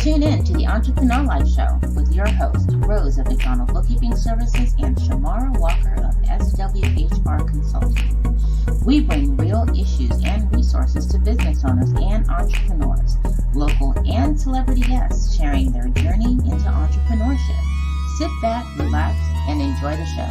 Tune in to the Entrepreneur Life Show with your host, Rose of McDonald Bookkeeping Services and Shamara Walker of SWHR Consulting. We bring real issues and resources to business owners and entrepreneurs, local and celebrity guests sharing their journey into entrepreneurship. Sit back, relax, and enjoy the show.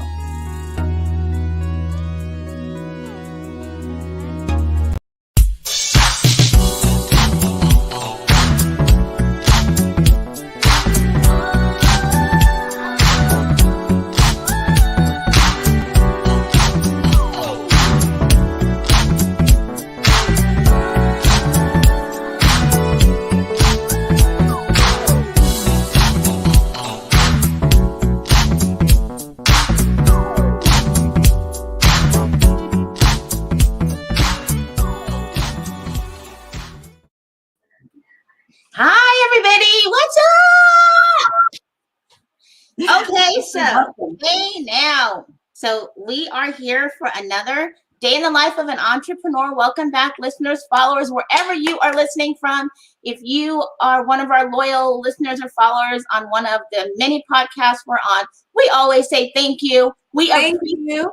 So we are here for another day in the life of an entrepreneur. Welcome back, listeners, followers, wherever you are listening from. If you are one of our loyal listeners or followers on one of the many podcasts we're on, we always say thank you. We appreciate you.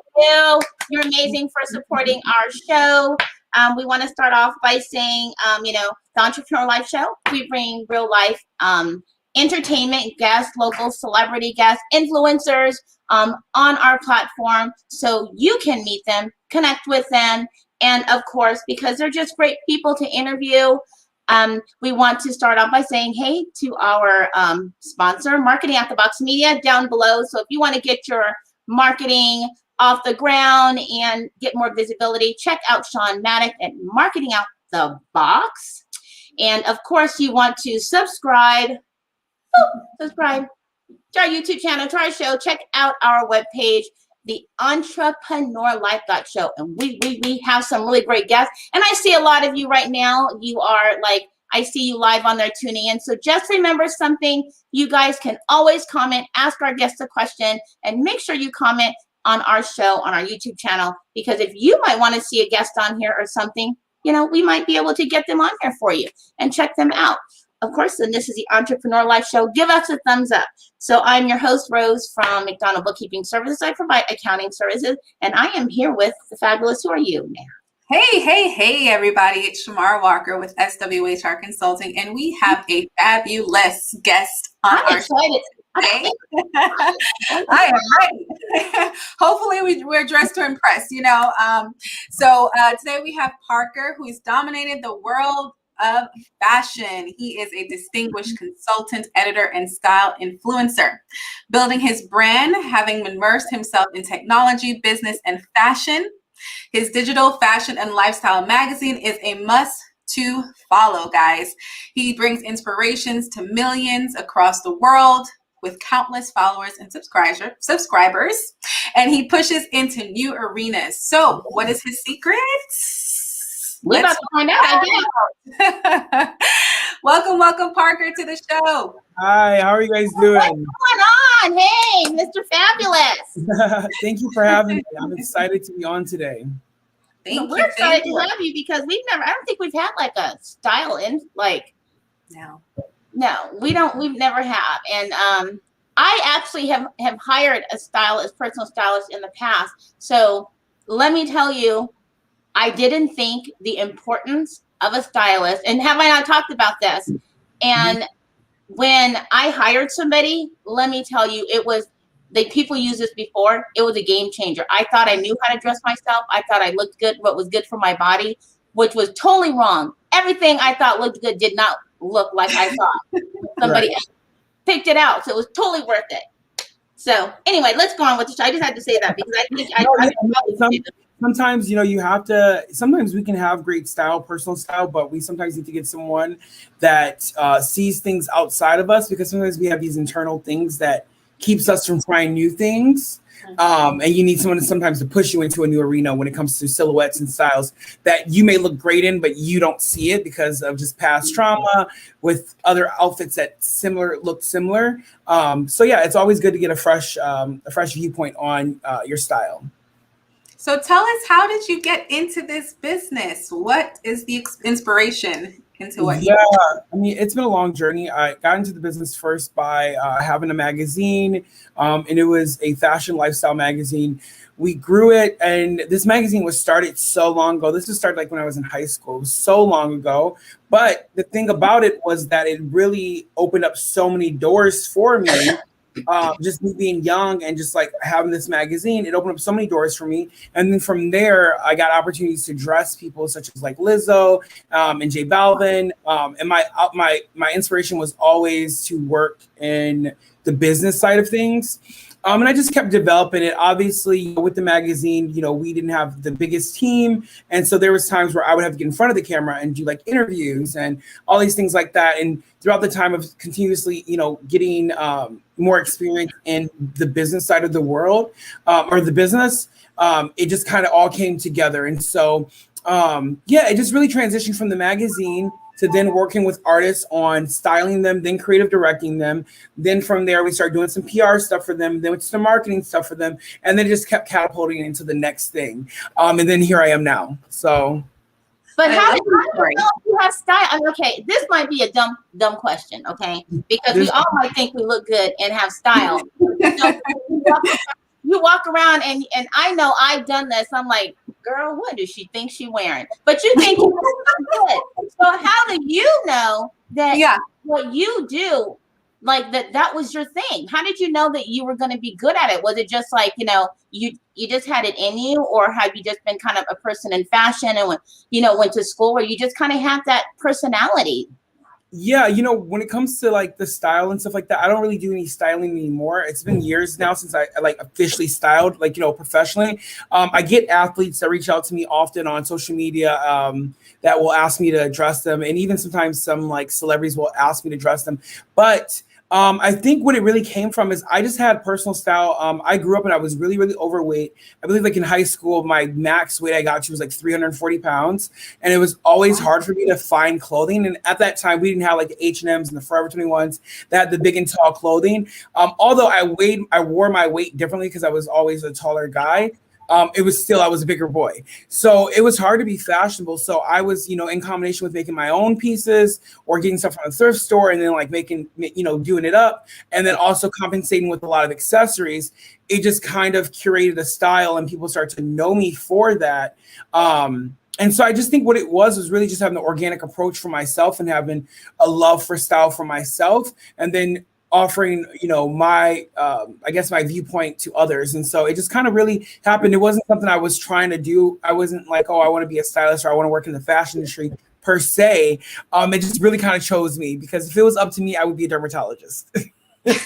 You're amazing for supporting our show. We want to start off by saying, the Entrepreneur Life Show, we bring real life entertainment guests, local celebrity guests, influencers, on our platform so you can meet them, connect with them, and of course, because they're just great people to interview, we want to start off by saying hey to our sponsor, Marketing Out the Box Media, down below. So if you want to get your marketing off the ground and get more visibility, check out Sean Maddock at Marketing Out the Box. And of course, you want to subscribe to our YouTube channel, to our show. Check out our webpage, the entrepreneurlife.show. And we have some really great guests. And I see a lot of you right now. You are I see you live on there tuning in. So just remember something. You guys can always comment, ask our guests a question, and make sure you comment on our show, on our YouTube channel, because if you might want to see a guest on here or something, we might be able to get them on here for you and check them out. Of course, and this is the Entrepreneur Life Show. Give us a thumbs up. So I'm your host, Rose, from McDonald Bookkeeping Services. I provide accounting services, and I am here with the fabulous, who are you, ma'am? Hey, everybody. It's Shamara Walker with SWHR Consulting, and we have a fabulous guest on our show today. I am ready. Hopefully, we're dressed to impress, So today we have Parker, who's dominated the world of fashion. He is a distinguished consultant, editor, and style influencer, building his brand, having immersed himself in technology, business, and fashion. His digital fashion and lifestyle magazine is a must to follow, guys. He brings inspirations to millions across the world with countless followers and subscribers, and he pushes into new arenas. So what is his secret? We're about to find out. Welcome, Parker, to the show. Hi, how are you guys doing? What's going on? Hey, Mr. Fabulous. Thank you for having me. I'm excited to be on today. We're excited to have you because I don't think we've had a style No, we've never had. And I actually have hired a stylist, personal stylist in the past. So let me tell you, I didn't think the importance of a stylist, and have I not talked about this? And when I hired somebody, let me tell you, it was, people used this before, it was a game changer. I thought I knew how to dress myself. I thought I looked good, what was good for my body, which was totally wrong. Everything I thought looked good did not look like I thought. Somebody else picked it out, so it was totally worth it. So anyway, let's go on with the show. I just had to say that because I think sometimes, you have to, sometimes we can have great style, personal style, but we sometimes need to get someone that sees things outside of us, because sometimes we have these internal things that keeps us from trying new things. And you need someone sometimes to push you into a new arena when it comes to silhouettes and styles that you may look great in, but you don't see it because of just past trauma with other outfits that look similar. So yeah, it's always good to get a fresh viewpoint on your style. So tell us, how did you get into this business? What is the inspiration into what Yeah, I mean, it's been a long journey. I got into the business first by having a magazine, and it was a fashion lifestyle magazine. We grew it, and this magazine was started so long ago. This was started like when I was in high school. It was so long ago. But the thing about it was that it really opened up so many doors for me. Just me being young and just like having this magazine, it opened up so many doors for me. And then from there, I got opportunities to dress people such as like Lizzo and J Balvin. And my inspiration was always to work in the business side of things. And I just kept developing it. Obviously, with the magazine, we didn't have the biggest team. And so there was times where I would have to get in front of the camera and do like interviews and all these things like that. And throughout the time of continuously, getting more experience in the business side of the world or the business, it just kind of all came together. And so, it just really transitioned from the magazine to then working with artists on styling them, then creative directing them. Then from there, we started doing some PR stuff for them, then some marketing stuff for them, and then it just kept catapulting into the next thing. And then here I am now. So. But how do you know you have style? I mean, okay, this might be a dumb question, okay? Because we all might think we look good and have style. You walk around and I know I've done this. I'm like, girl, what does she think she's wearing? But you think you look good. So how do you know that what you do, like that was your thing? How did you know that you were going to be good at it? Was it just like, you just had it in you, or have you just been kind of a person in fashion and went to school where you just kind of have that personality? Yeah, when it comes to like the style and stuff like that, I don't really do any styling anymore. It's been years now since I like officially styled, like, professionally. I get athletes that reach out to me often on social media that will ask me to dress them. And even sometimes some like celebrities will ask me to dress them. But I think what it really came from is I just had personal style. I grew up and I was really, really overweight. I believe like in high school, my max weight I got to was like 340 pounds. And it was always hard for me to find clothing. And at that time, we didn't have like the H&Ms and the Forever 21s that had the big and tall clothing. Although I wore my weight differently because I was always a taller guy. It was still, I was a bigger boy. So it was hard to be fashionable. So I was, in combination with making my own pieces or getting stuff from a thrift store and then like making, doing it up. And then also compensating with a lot of accessories. It just kind of curated a style and people start to know me for that. And so I just think what it was really just having the organic approach for myself and having a love for style for myself. And then offering, my, I guess my viewpoint to others. And so it just kind of really happened. It wasn't something I was trying to do. I wasn't like, oh, I want to be a stylist or I want to work in the fashion industry per se. It just really kind of chose me because if it was up to me, I would be a dermatologist. Yes.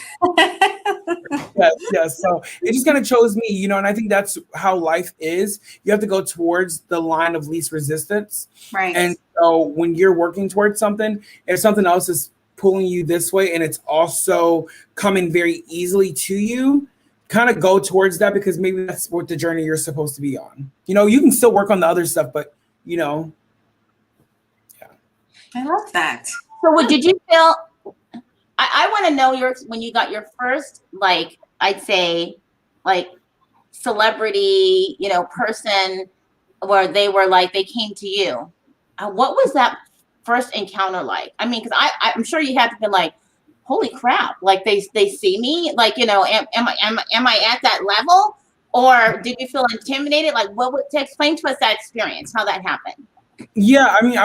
So it just kind of chose me, and I think that's how life is. You have to go towards the line of least resistance. Right. And so when you're working towards something, if something else is pulling you this way and it's also coming very easily to you, kind of go towards that because maybe that's what the journey you're supposed to be on. You can still work on the other stuff, but I love that. So what did you feel? I want to know when you got your first, like, I'd say like celebrity, person where they were like, they came to you. What was that first encounter like? I mean, because I'm sure you had to be like, holy crap, like they see me, like, am I at that level, or did you feel intimidated? Like, to explain to us that experience, how that happened? Yeah, I mean,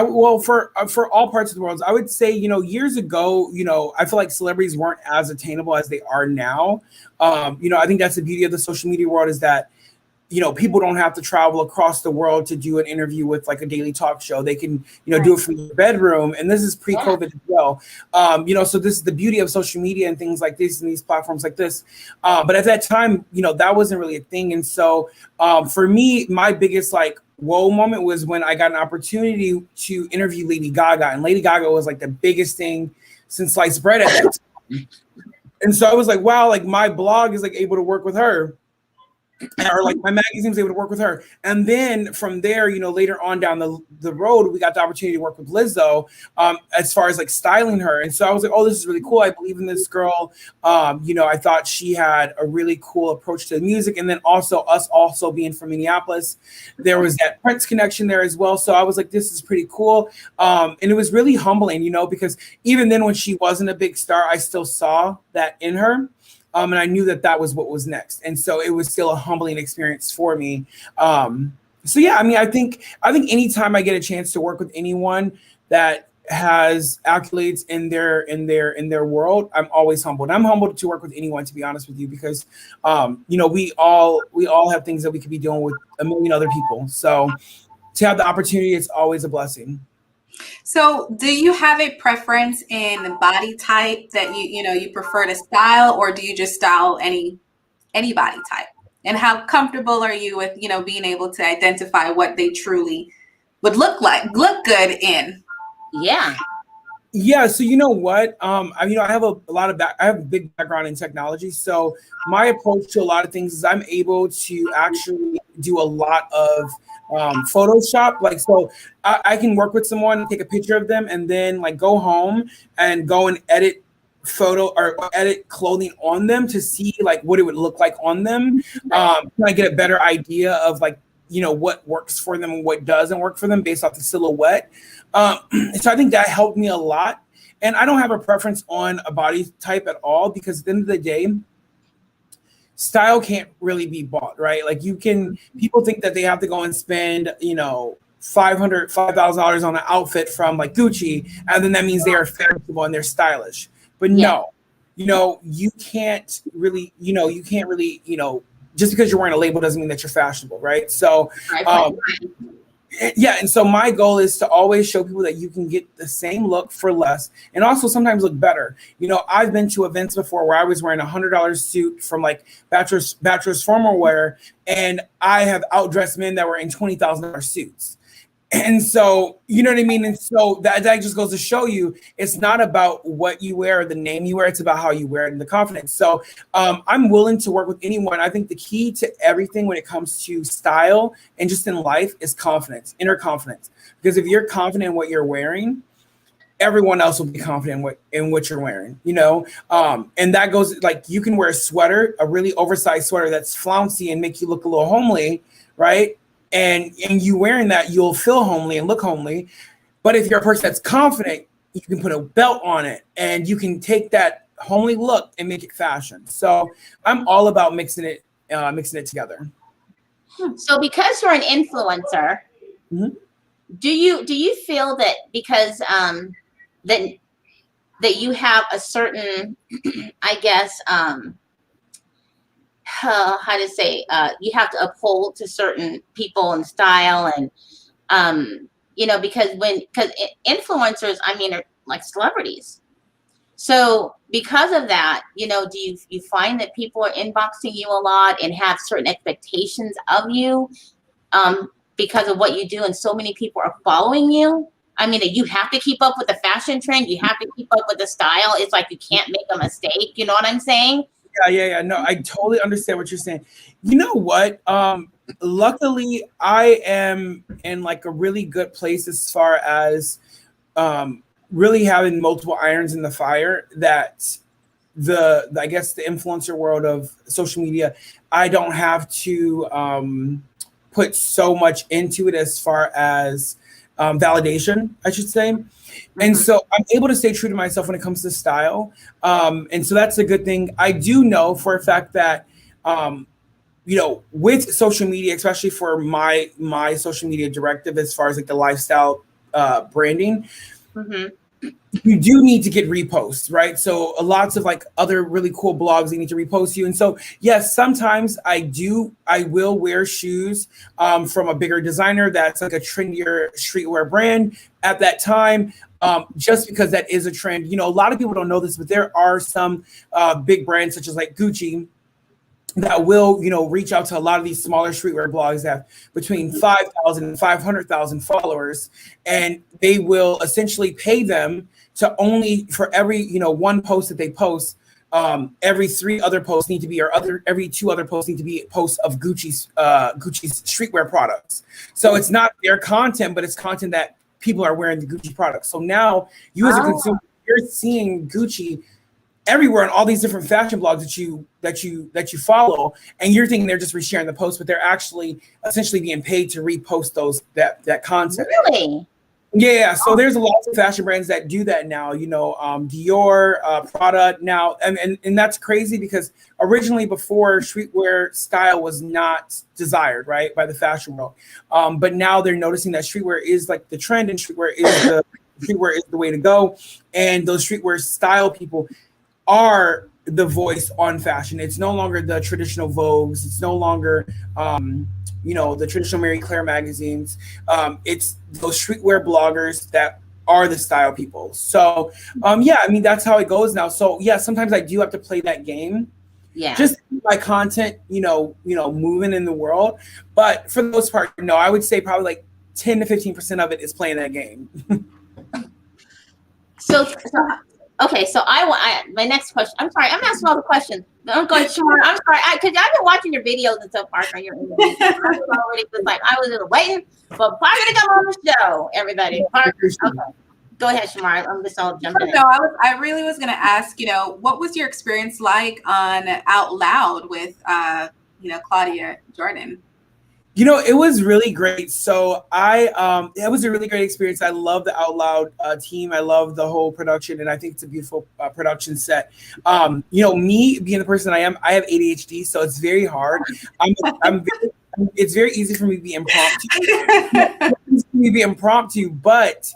for all parts of the world, I would say, years ago, I feel like celebrities weren't as attainable as they are now. I think that's the beauty of the social media world is that people don't have to travel across the world to do an interview with like a daily talk show. They can, do it from their bedroom. And this is pre-COVID as well. So this is the beauty of social media and things like this and these platforms like this. But at that time, that wasn't really a thing. And so for me, my biggest like whoa moment was when I got an opportunity to interview Lady Gaga. And Lady Gaga was like the biggest thing since sliced bread at that time. And so I was like, wow, like my blog is like able to work with her. or like my magazine was able to work with her. And then from there, you know, later on down the road, we got the opportunity to work with Lizzo as far as like styling her. And so I was like, oh, this is really cool. I believe in this girl. You know, I thought she had a really cool approach to the music. And then also us also being from Minneapolis, there was that Prince connection there as well. So I was like, this is pretty cool. And it was really humbling, you know, because even then when she wasn't a big star, I still saw that in her. And I knew that was what was next. And so it was still a humbling experience for me. So yeah, I mean, I think anytime I get a chance to work with anyone that has accolades in their world, I'm always humbled. I'm humbled to work with anyone, to be honest with you, because you know, we all have things that we could be doing with a million other people. So to have the opportunity, it's always a blessing. So do you have a preference in the body type that you prefer to style, or do you just style any body type? And how comfortable are you with, being able to identify what they truly would look good in? Yeah. Yeah. So you know what? I have I have a big background in technology. So my approach to a lot of things is I'm able to actually do a lot of Photoshop. Like, so I can work with someone, take a picture of them, and then like go home and go and edit photo or edit clothing on them to see like what it would look like on them. Can I get a better idea of like, what works for them and what doesn't work for them based off the silhouette. So I think that helped me a lot. And I don't have a preference on a body type at all, because at the end of the day, style can't really be bought, right? Like people think that they have to go and spend, $5,000 on an outfit from like Gucci, and then that means they are fashionable and they're stylish. But no, you can't really, just because you're wearing a label doesn't mean that you're fashionable, right? So, yeah, and so my goal is to always show people that you can get the same look for less, and also sometimes look better. I've been to events before where I was wearing $100 suit from like Bachelor's formal wear, and I have outdressed men that were in $20,000 suits. And so, you know what I mean? And so that just goes to show you, it's not about what you wear or the name you wear, it's about how you wear it and the confidence. So I'm willing to work with anyone. I think the key to everything when it comes to style and just in life is confidence, inner confidence. Because if you're confident in what you're wearing, everyone else will be confident in what you're wearing, and that goes like, you can wear a sweater, a really oversized sweater that's flouncy and make you look a little homely, right? And you wearing that, you'll feel homely and look homely. But if you're a person that's confident, you can put a belt on it and you can take that homely look and make it fashion. So I'm all about mixing it together. So because you're an influencer, mm-hmm. do you feel that because that you have a certain, I guess, how to say, you have to uphold to certain people and style, and because influencers, I mean, are like celebrities. So because of that, do you find that people are inboxing you a lot and have certain expectations of you because of what you do, and so many people are following you? I mean, you have to keep up with the fashion trend. You have to keep up with the style. It's like you can't make a mistake. You know what I'm saying? Yeah. No, I totally understand what you're saying. You know what? Luckily, I am in like a really good place as far as really having multiple irons in the fire. That I guess the influencer world of social media, I don't have to put so much into it as far as validation, I should say. And so I'm able to stay true to myself when it comes to style. And so that's a good thing. I do know for a fact that, with social media, especially for my social media directive, as far as like the lifestyle branding, you do need to get reposts, right? So lots of like other really cool blogs, they need to repost you. And so, yes, sometimes I will wear shoes from a bigger designer that's like a trendier streetwear brand at that time, just because that is a trend. A lot of people don't know this, but there are some big brands such as like Gucci that will, reach out to a lot of these smaller streetwear blogs that have between 5,000 and 500,000 followers, and they will essentially pay them to only for every, one post that they post, every 3 other posts need to be, or every 2 other posts need to be posts of Gucci's streetwear products. So it's not their content, but it's content that people are wearing the Gucci products. So now you as a consumer, you're seeing Gucci everywhere on all these different fashion blogs that you follow, and you're thinking they're just resharing the post, but they're actually essentially being paid to repost that content. Really? Yeah, so there's a lot of fashion brands that do that now, Dior, Prada now, and that's crazy because originally before streetwear style was not desired, right, by the fashion world, but now they're noticing that streetwear is like the trend, and streetwear is the way to go, and those streetwear style people are the voice on fashion. It's no longer the traditional Vogues. It's no longer the traditional Marie Claire magazines. It's those streetwear bloggers that are the style people. So that's how it goes now. So yeah, sometimes I do have to play that game. Yeah. Just my content, moving in the world. But for the most part, no, I would say probably like 10 to 15% of it is playing that game. Okay, so my next question. I'm sorry, I'm asking all the questions. I'm going, Shamar. I'm sorry, because I've been watching your videos and stuff, Parker. Your interviews. I was just waiting for Parker to come on the show. Everybody, Parker. Okay, go ahead, Shamar. I'm just all jumping in. No, I really was going to ask. What was your experience like on Out Loud with Claudia Jordan? It was really great. So it was a really great experience. I love the Out Loud team. I love the whole production, and I think it's a beautiful production set. Me being the person I am, I have ADHD, so it's very hard. It's very easy for me to be impromptu. But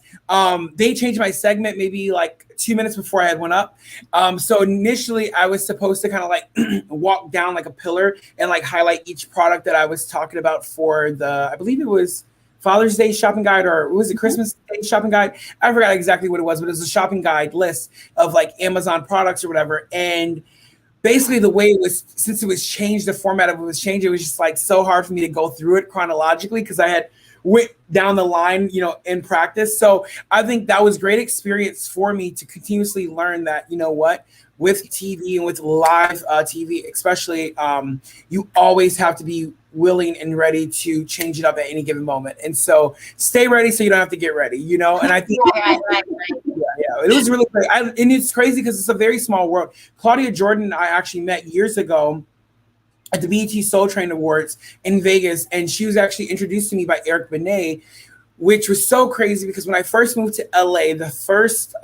they changed my segment maybe like 2 minutes before I had one up. So initially I was supposed to kind of like walk down like a pillar and like highlight each product that I was talking about for I believe it was Father's Day shopping guide, or was it Christmas Day shopping guide? I forgot exactly what it was, but it was a shopping guide list of like Amazon products or whatever. And basically the way it was, since it was changed, the format of it was changed, it was just like so hard for me to go through it chronologically because I had went down the line, in practice. So I think that was great experience for me to continuously learn that, with TV and with live TV, especially, you always have to be willing and ready to change it up at any given moment. And so stay ready so you don't have to get ready, and I think right. Yeah, it was really great. And it's crazy because it's a very small world. Claudia Jordan, I actually met years ago at the BET Soul Train Awards in Vegas, and she was actually introduced to me by Eric Benet, which was so crazy because when I first moved to LA, the first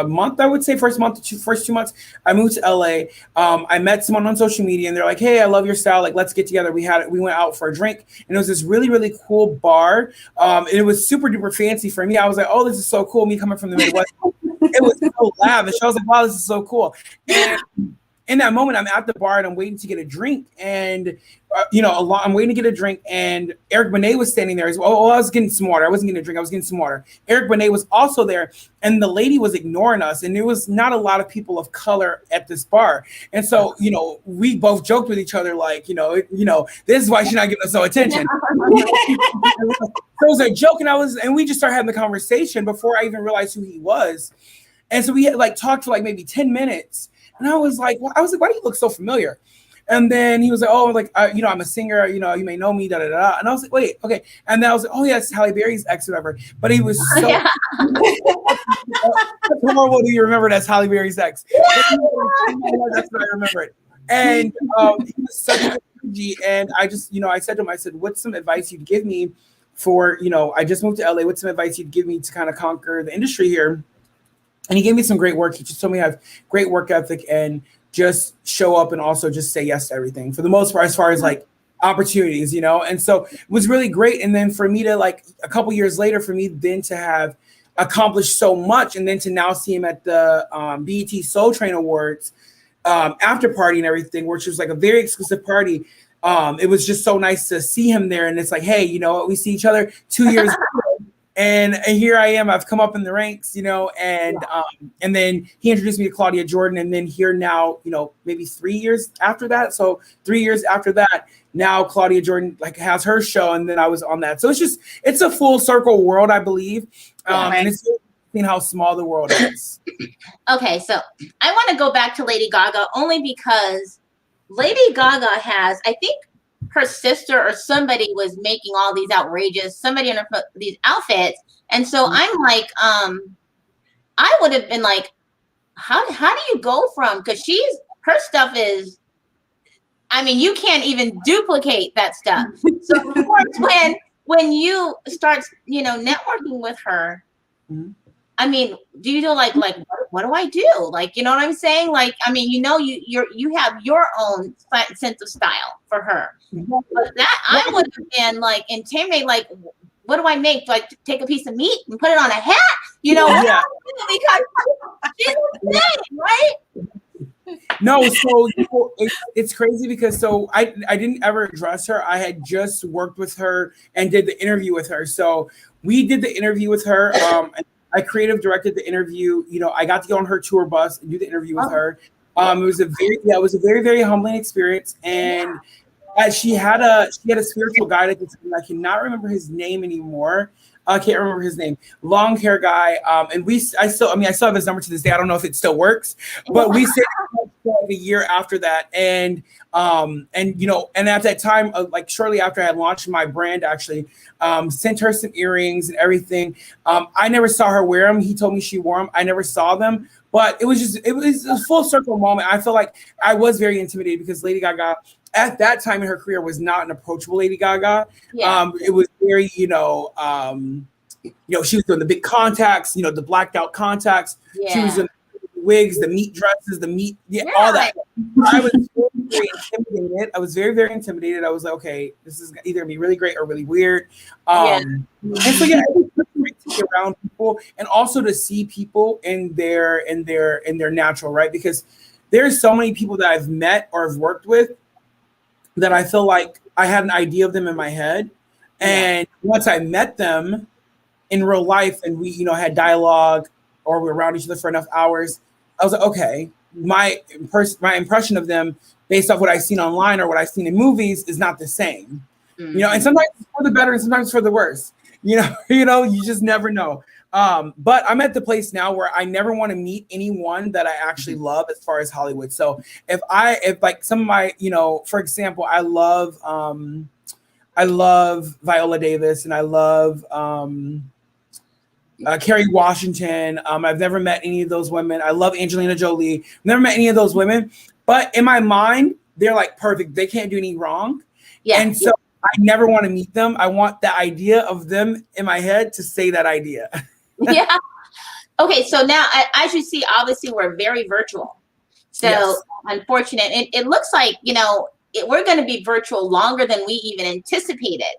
month, I would say first 2 months, I moved to LA. I met someone on social media and they're like, "Hey, I love your style. Like, let's get together." We went out for a drink, and it was this really, really cool bar. And it was super duper fancy for me. I was like, "Oh, this is so cool." Me coming from the Midwest. It was so lavish. I was like, "Wow, this is so cool." And in that moment, I'm at the bar and I'm waiting to get a drink, and I'm waiting to get a drink, and Eric Benet was standing there as well. Oh, I was getting some water. I wasn't getting a drink. I was getting some water. Eric Benet was also there, and the lady was ignoring us, and there was not a lot of people of color at this bar. And so, we both joked with each other, like, this is why she's not giving us no attention. So it was a joke, and we just started having the conversation before I even realized who he was. And so we had like talked for like maybe 10 minutes. And I was like, why do you look so familiar? And then he was like, "Oh, like, I'm a singer, you may know me, da da da." And I was like, "Wait, okay." And then I was like, "Oh, yeah, it's Halle Berry's ex, whatever." But he was so horrible. Do you remember that's Halle Berry's ex? That's what I remember it. And he was such a good energy. And I just, I said to him, I said, "What's some advice you'd give me for, I just moved to LA. What's some advice you'd give me to kind of conquer the industry here?" And he gave me some great work. He just told me I have great work ethic and just show up and also just say yes to everything for the most part, as far as like opportunities, And so it was really great. And then for me to like a couple years later, for me then to have accomplished so much, and then to now see him at the BET Soul Train Awards after party and everything, which was like a very exclusive party. It was just so nice to see him there. And it's like, hey, we see each other 2 years ago. And here I am. I've come up in the ranks, and then he introduced me to Claudia Jordan, and then here now, maybe 3 years after that. So 3 years after that, now Claudia Jordan like has her show, and then I was on that. So it's a full circle world, I believe, and it's seeing how small the world is. Okay, so I want to go back to Lady Gaga only because Lady Gaga has, I think her sister or somebody was making all these somebody in these outfits. And so I'm like, I would have been like, how do you go from, because her stuff is, I mean, you can't even duplicate that stuff. So of course, when you start, networking with her, I mean, do you know like what do I do? Like, you know what I'm saying? Like, I mean, you have your own sense of style for her. But that I would have been like intimidated. Like, what do I make? Do I take a piece of meat and put it on a hat? Yeah. Because she's insane, right? No, so it's crazy because I didn't ever address her. I had just worked with her and did the interview with her. So we did the interview with her. And I creative directed the interview. I got to go on her tour bus and do the interview with her. It was a very, very humbling experience. And she had a spiritual guide at the time. I cannot remember his name anymore. I can't remember his name. Long hair guy. And I still have his number to this day. I don't know if it still works, but we stayed for like a year after that. And at that time, like shortly after I had launched my brand, actually, sent her some earrings and everything. I never saw her wear them. He told me she wore them. I never saw them, but it was a full circle moment. I feel like I was very intimidated because Lady Gaga at that time in her career was not an approachable Lady Gaga. Yeah. It was very, she was doing the big contacts, the blacked out contacts. Yeah. She was in the wigs, the meat dresses, all that. I was very intimidated. I was very, very intimidated. I was like, okay, this is either gonna be really great or really weird. And so it was great to be around people and also to see people in their natural, right? Because there's so many people that I've met or have worked with that I feel like I had an idea of them in my head. And once I met them in real life and we, had dialogue or we were around each other for enough hours, I was like, okay, my impression of them based off what I've seen online or what I've seen in movies is not the same. And sometimes it's for the better and sometimes for the worse. You just never know. But I'm at the place now where I never want to meet anyone that I actually love as far as Hollywood. So if like some of my, for example, I love Viola Davis and I love Kerry Washington. I've never met any of those women. I love Angelina Jolie. Never met any of those women, but in my mind, they're like perfect. They can't do any wrong. Yeah. And so I never want to meet them. I want the idea of them in my head to say that idea. Yeah. Okay. So now, as you see, obviously we're very virtual. So unfortunate. It looks like, we're going to be virtual longer than we even anticipated.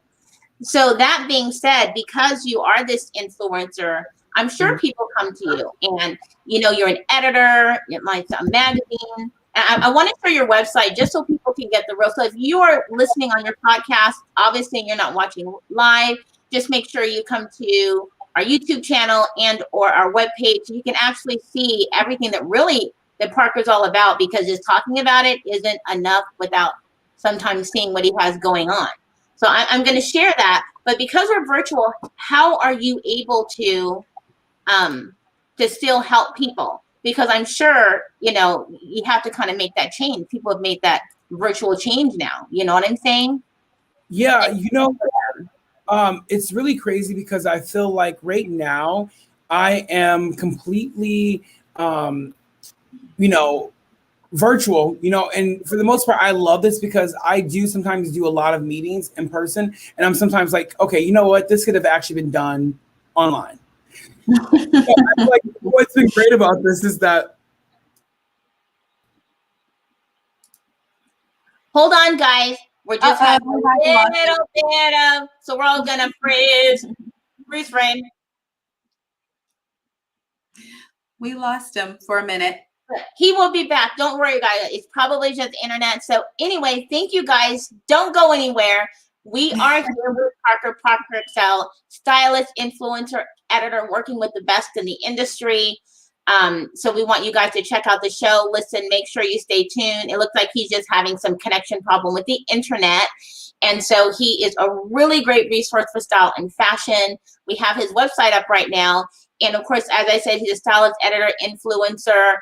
So that being said, because you are this influencer, I'm sure people come to you and, you're an editor, it might be a magazine. I want to share your website just so people can get the real. So if you are listening on your podcast, obviously you're not watching live, just make sure you come to our YouTube channel and or our webpage. You can actually see everything that Parker's all about, because just talking about it isn't enough without sometimes seeing what he has going on. So I'm going to share that. But because we're virtual, how are you able to still help people? Because I'm sure, you have to kind of make that change. People have made that virtual change now. You know what I'm saying? Yeah, it's really crazy because I feel like right now I am completely, virtual, and for the most part, I love this because I do sometimes do a lot of meetings in person. And I'm sometimes like, okay, you know what? This could have actually been done online. Like, what's been great about this is that. Hold on, guys. We're just having a little bit of, so we're all gonna freeze frame. We lost him for a minute. He will be back. Don't worry, guys. It's probably just internet. So anyway, thank you guys. Don't go anywhere. We are here with Parker Excel, stylist, influencer, editor, working with the best in the industry. So we want you guys to check out the show, listen, make sure you stay tuned. It looks like he's just having some connection problem with the internet. And so he is a really great resource for style and fashion. We have his website up right now. And of course, as I said, he's a stylist, editor, influencer.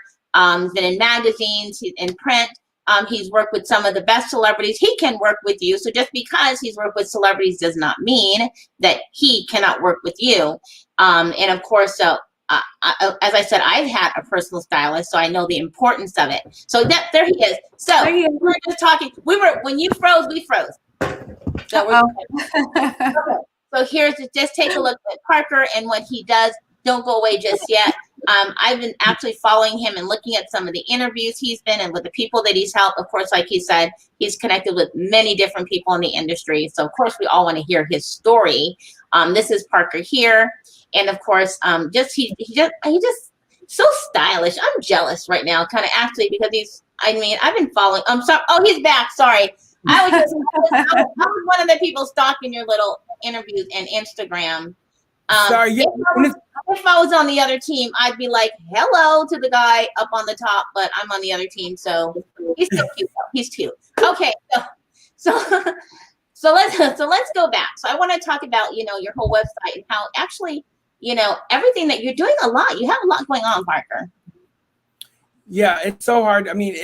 He's been in magazines, he's in print. He's worked with some of the best celebrities. He can work with you. So just because he's worked with celebrities does not mean that he cannot work with you. And of course, as I said, I've had a personal stylist, so I know the importance of it. So there he is. So we were just talking. When you froze, we froze. So okay. So just take a look at Parker and what he does. Don't go away just yet. I've been actually following him and looking at some of the interviews he's been in with the people that he's helped. Of course, like he said, he's connected with many different people in the industry. So of course, we all want to hear his story. This is Parker here. And of course, he's just so stylish. I'm jealous right now, kind of actually, because I've been following. I'm sorry. Oh, he's back. Sorry. I was one of the people stalking your little interviews and Instagram. Sorry, yeah. If I was on the other team, I'd be like, hello to the guy up on the top, but I'm on the other team, so he's still cute. He's cute. Okay, so let's go back. So I want to talk about, your whole website and how actually, everything that you're doing a lot. You have a lot going on, Parker. Yeah, it's so hard. I mean,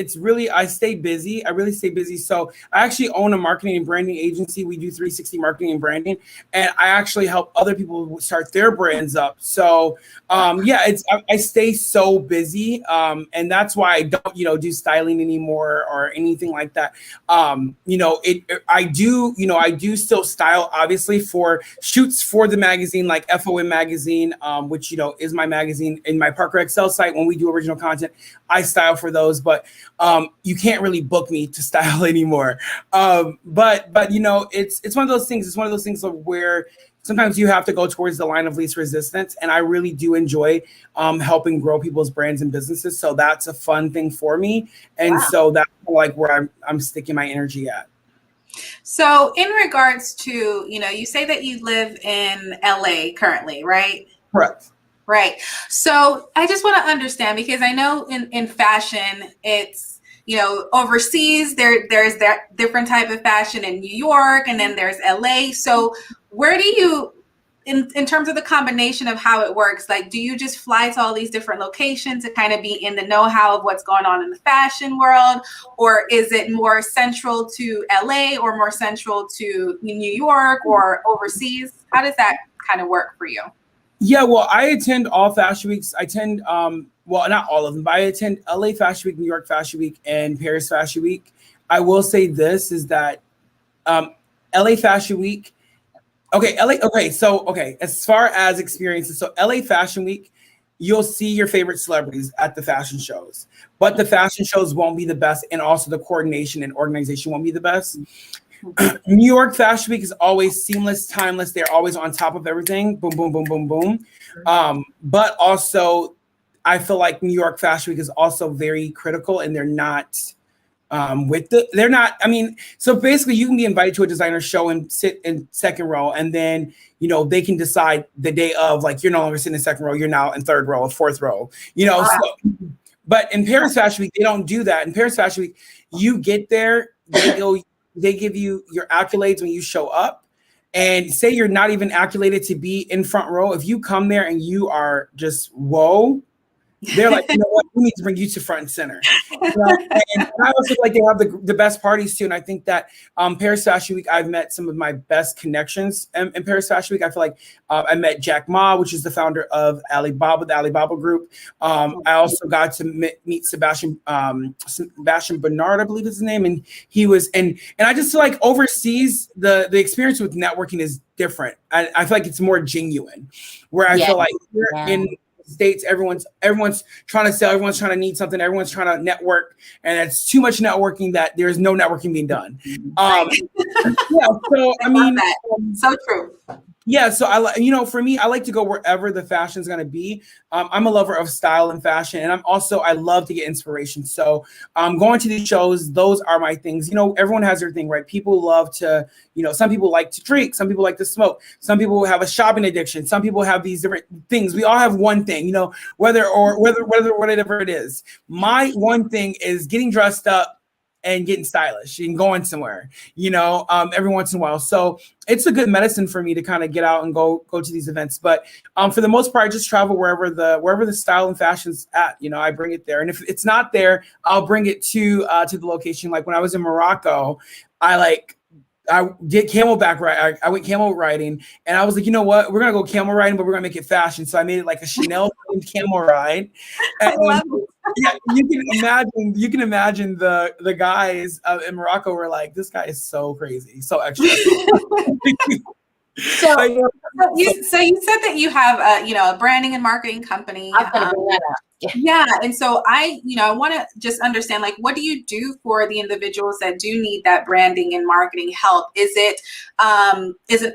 I stay busy. I really stay busy. So I actually own a marketing and branding agency. We do 360 marketing and branding, and I actually help other people start their brands up. So I stay so busy. And that's why I don't, do styling anymore or anything like that. I do still style, obviously, for shoots for the magazine, like FOM magazine, which, is my magazine in my Parker Excel site. When we do original content, I style for those, but you can't really book me to style anymore. But it's one of those things. It's one of those things where sometimes you have to go towards the line of least resistance, and I really do enjoy helping grow people's brands and businesses. So that's a fun thing for me, and so that's like where I'm sticking my energy at. So in regards to, you say that you live in LA currently, right? Correct. Right. So I just want to understand, because I know in fashion, it's, overseas, there's that different type of fashion in New York, and then there's LA. So where do you, in terms of the combination of how it works, like, do you just fly to all these different locations to kind of be in the know-how of what's going on in the fashion world? Or is it more central to LA or more central to New York or overseas? How does that kind of work for you? Yeah, well, I attend all fashion weeks. I attend, not all of them, but I attend LA Fashion Week, New York Fashion Week, and Paris Fashion Week. I will say this is that LA Fashion Week, as far as experiences, so LA Fashion Week, you'll see your favorite celebrities at the fashion shows, but the fashion shows won't be the best, and also the coordination and organization won't be the best. New York Fashion Week is always seamless, timeless. They're always on top of everything. Boom, boom, boom, boom, boom. But also, I feel like New York Fashion Week is also very critical, and they're not so basically you can be invited to a designer show and sit in second row, and then, they can decide the day of, like, you're no longer sitting in second row, you're now in third row or fourth row, but in Paris Fashion Week, they don't do that. In Paris Fashion Week, you get there, they give you your accolades when you show up, and say you're not even accoladed to be in front row. If you come there and you are just, whoa, they're like, you know what, we need to bring you to front and center. And I also feel like they have the best parties too. And I think that Paris Fashion Week, I've met some of my best connections in Paris Fashion Week. I feel like I met Jack Ma, which is the founder of Alibaba, the Alibaba Group. I also got to meet Sebastian Bernard, I believe is his name. And he was, and I just feel like overseas, the experience with networking is different. I feel like it's more genuine, where I feel like in States, everyone's trying to sell, everyone's trying to need something, everyone's trying to network, and it's too much networking that there's no networking being done. So I mean, so true. Yeah, so for me, I like to go wherever the fashion's going to be. I'm a lover of style and fashion, and I love to get inspiration. So going to these shows, those are my things. Everyone has their thing, right? People love to, some people like to drink, some people like to smoke, some people have a shopping addiction, some people have these different things. We all have one thing, whether whatever it is. My one thing is getting dressed up and getting stylish and going somewhere, every once in a while. So it's a good medicine for me to kind of get out and go to these events. But for the most part, I just travel wherever the style and fashion's at. I bring it there, and if it's not there, I'll bring it to the location. Like when I was in Morocco, I did camelback ride. I went camel riding, and I was like, you know what? We're gonna go camel riding, but we're gonna make it fashion. So I made it like a Chanel camel ride. And, yeah, you can imagine the guys in Morocco were like, this guy is so crazy, so extra. So you said that you have a branding and marketing company. I'm gonna bring that up. Yeah. And so I want to just understand, like, what do you do for the individuals that do need that branding and marketing help? Is it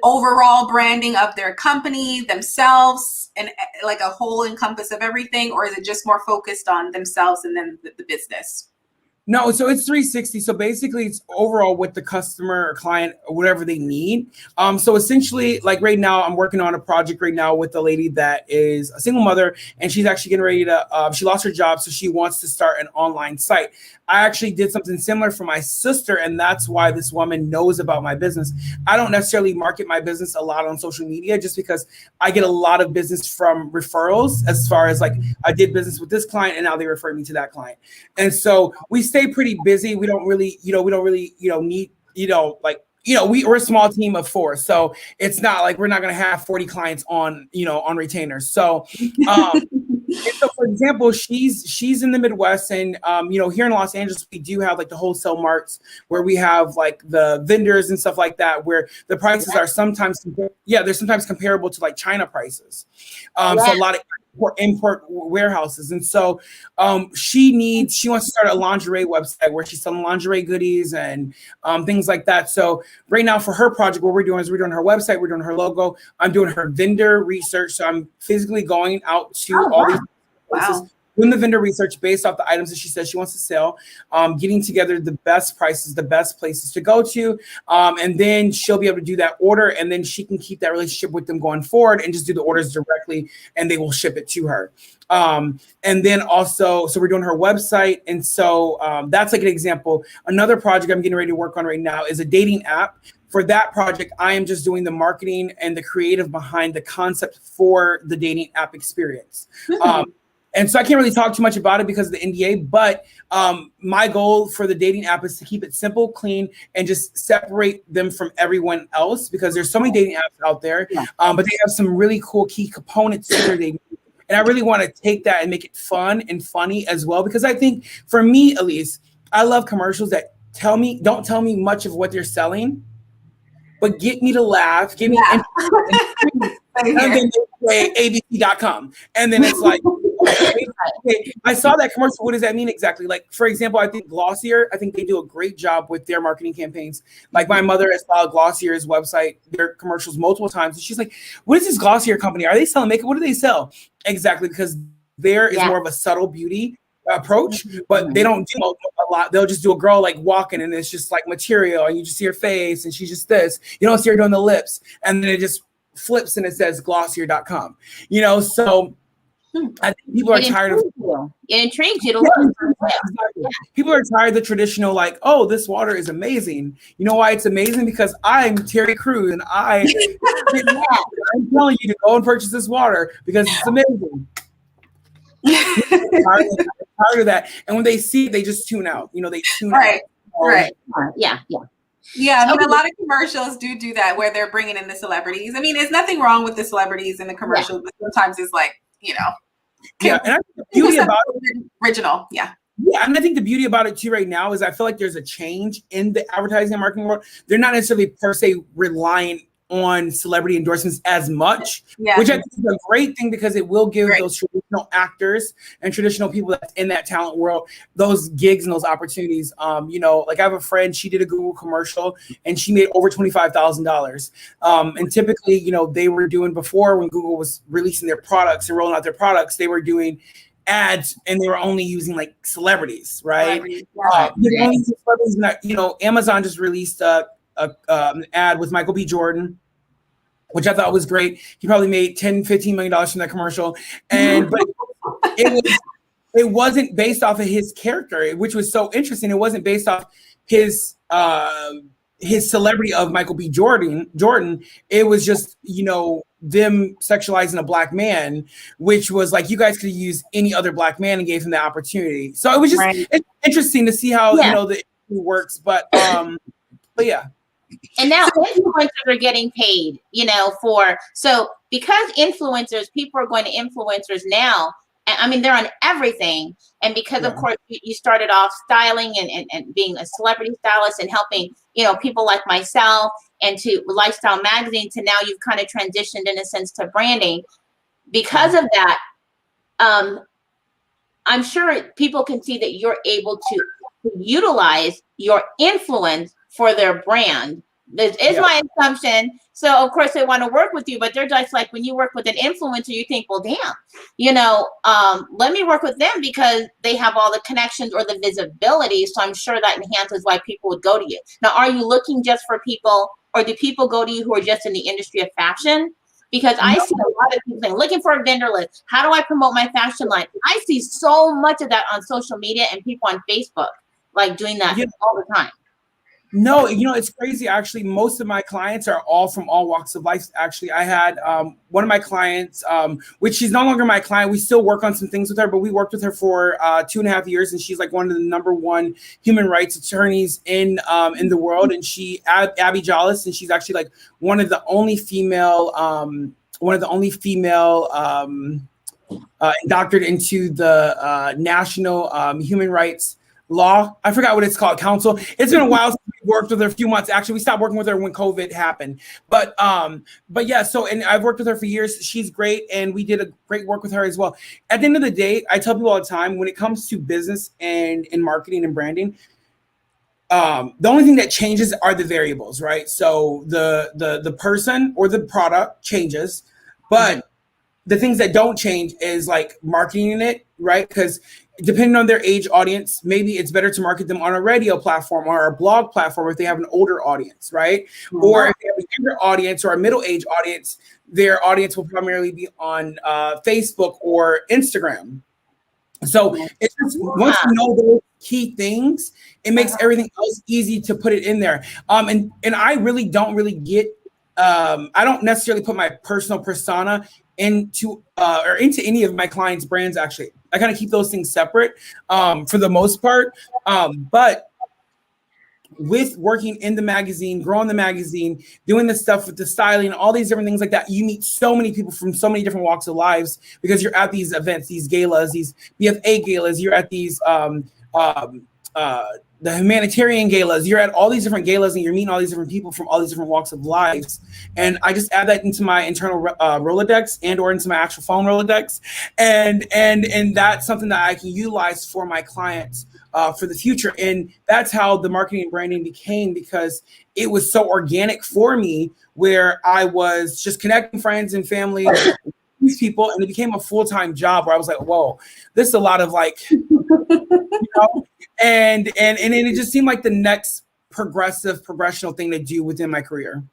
overall branding of their company, themselves, and like a whole encompass of everything? Or is it just more focused on themselves and then the business? No, so it's 360. So basically it's overall with the customer or client or whatever they need. So essentially, like right now, I'm working on a project right now with a lady that is a single mother, and she's actually getting ready to, she lost her job, so she wants to start an online site. I actually did something similar for my sister, and that's why this woman knows about my business. I don't necessarily market my business a lot on social media just because I get a lot of business from referrals, as far as like I did business with this client and now they refer me to that client. And so we stay pretty busy. We don't really need, we're a small team of 4. So it's not like we're not going to have 40 clients on retainers. So, and so for example, she's in the Midwest, and here in Los Angeles, we do have like the wholesale marts where we have like the vendors and stuff like that, where the prices are sometimes, they're sometimes comparable to like China prices. So a lot of import warehouses. And so she wants to start a lingerie website where she's selling lingerie goodies and things like that. So right now for her project, what we're doing is we're doing her website, we're doing her logo, I'm doing her vendor research. So I'm physically going out to all these places, doing the vendor research based off the items that she says she wants to sell, getting together the best prices, the best places to go to, and then she'll be able to do that order, and then she can keep that relationship with them going forward and just do the orders directly, and they will ship it to her. And then also, so we're doing her website, and so that's like an example. Another project I'm getting ready to work on right now is a dating app. For that project, I am just doing the marketing and the creative behind the concept for the dating app experience. And so I can't really talk too much about it because of the NDA, but my goal for the dating app is to keep it simple, clean, and just separate them from everyone else, because there's so many dating apps out there, but they have some really cool key components to their dating. And I really want to take that and make it fun and funny as well, because I think for me, at least, I love commercials that don't tell me much of what they're selling, but get me to laugh, get me interest, and then they say abc.com. And then it's like, okay, I saw that commercial. What does that mean exactly? Like, for example, I think Glossier, I think they do a great job with their marketing campaigns. Like my mother has followed Glossier's website, their commercials multiple times. And she's like, what is this Glossier company? Are they selling makeup? What do they sell? Exactly, because there is more of a subtle beauty approach, but they don't do a lot. They'll just do a girl like walking, and it's just like material, and you just see her face, and she's just this. You don't see her doing the lips, and then it just flips and it says glossier.com. So I think people are tired of it. Intrigues you to look. Exactly. People are tired of the traditional, like, oh, this water is amazing. You know why it's amazing? Because I'm Terry Crews, and I'm telling you to go and purchase this water because it's amazing. Tired of that, and when they see it, they just tune out. They tune out. Right. Yeah. Yeah, I mean, a lot of commercials do that where they're bringing in the celebrities. I mean, there's nothing wrong with the celebrities in the commercials, but sometimes it's like, and I think the beauty about it, original, Yeah, and I think the beauty about it too right now is I feel like there's a change in the advertising and marketing world. They're not necessarily per se reliant on celebrity endorsements as much, which I think is a great thing, because it will give those traditional actors and traditional people that's in that talent world those gigs and those opportunities. Like I have a friend, she did a Google commercial and she made over $25,000. And typically, they were doing, before when Google was releasing their products and rolling out their products, they were doing ads and they were only using like celebrities, right? Amazon just released an ad with Michael B. Jordan, which I thought was great. He probably made $10-15 million from that commercial. But it wasn't based off of his character, which was so interesting. It wasn't based off his celebrity of Michael B. Jordan. It was just, them sexualizing a black man, which was like, you guys could use any other black man and gave him the opportunity. So it was just it's interesting to see how, the industry works. But yeah. And now influencers are getting paid, so because influencers, people are going to influencers now. I mean, they're on everything. And because, of course, you started off styling and being a celebrity stylist and helping, people like myself and to Lifestyle Magazine, to now you've kind of transitioned in a sense to branding. Because of that, I'm sure people can see that you're able to utilize your influence for their brand. This is my assumption. So of course they want to work with you, but they're just like, when you work with an influencer, you think, well, damn, let me work with them because they have all the connections or the visibility. So I'm sure that enhances why people would go to you. Now, are you looking just for people, or do people go to you who are just in the industry of fashion? Because I see a lot of people saying, looking for a vendor list. How do I promote my fashion line? I see so much of that on social media and people on Facebook, like doing that all the time. No, it's crazy. Actually, most of my clients are all from all walks of life. Actually, I had one of my clients, which she's no longer my client. We still work on some things with her, but we worked with her for 2.5 years, and she's like one of the #1 human rights attorneys in the world. And Abby Jollis, and she's actually like one of the only female indoctored into the national human rights law. I forgot what it's called. Council. It's been a while since we worked with her, a few months. Actually, we stopped working with her when COVID happened. But yeah, so, and I've worked with her for years. She's great. And we did a great work with her as well. At the end of the day, I tell people all the time, when it comes to business and marketing and branding, the only thing that changes are the variables, right? So the person or the product changes, but the things that don't change is like marketing it, right? Because depending on their age audience, maybe it's better to market them on a radio platform or a blog platform if they have an older audience, right? Mm-hmm. Or if they have a younger audience or a middle-aged audience, their audience will primarily be on Facebook or Instagram. So it's just, once you know those key things, it makes everything else easy to put it in there. And I really don't get, I don't necessarily put my personal persona into any of my clients' brands. Actually, I kind of keep those things separate for the most part. But with working in the magazine, growing the magazine, doing the stuff with the styling, all these different things like that, you meet so many people from so many different walks of lives because you're at these events, these galas, these BFA galas, you're at these the humanitarian galas, you're at all these different galas and you're meeting all these different people from all these different walks of lives. And I just add that into my internal Rolodex and or into my actual phone Rolodex. And that's something that I can utilize for my clients for the future. And that's how the marketing and branding became, because it was so organic for me, where I was just connecting friends and family with these people, and it became a full-time job where I was like, whoa, this is a lot of like, and it just seemed like the next progressional thing to do within my career.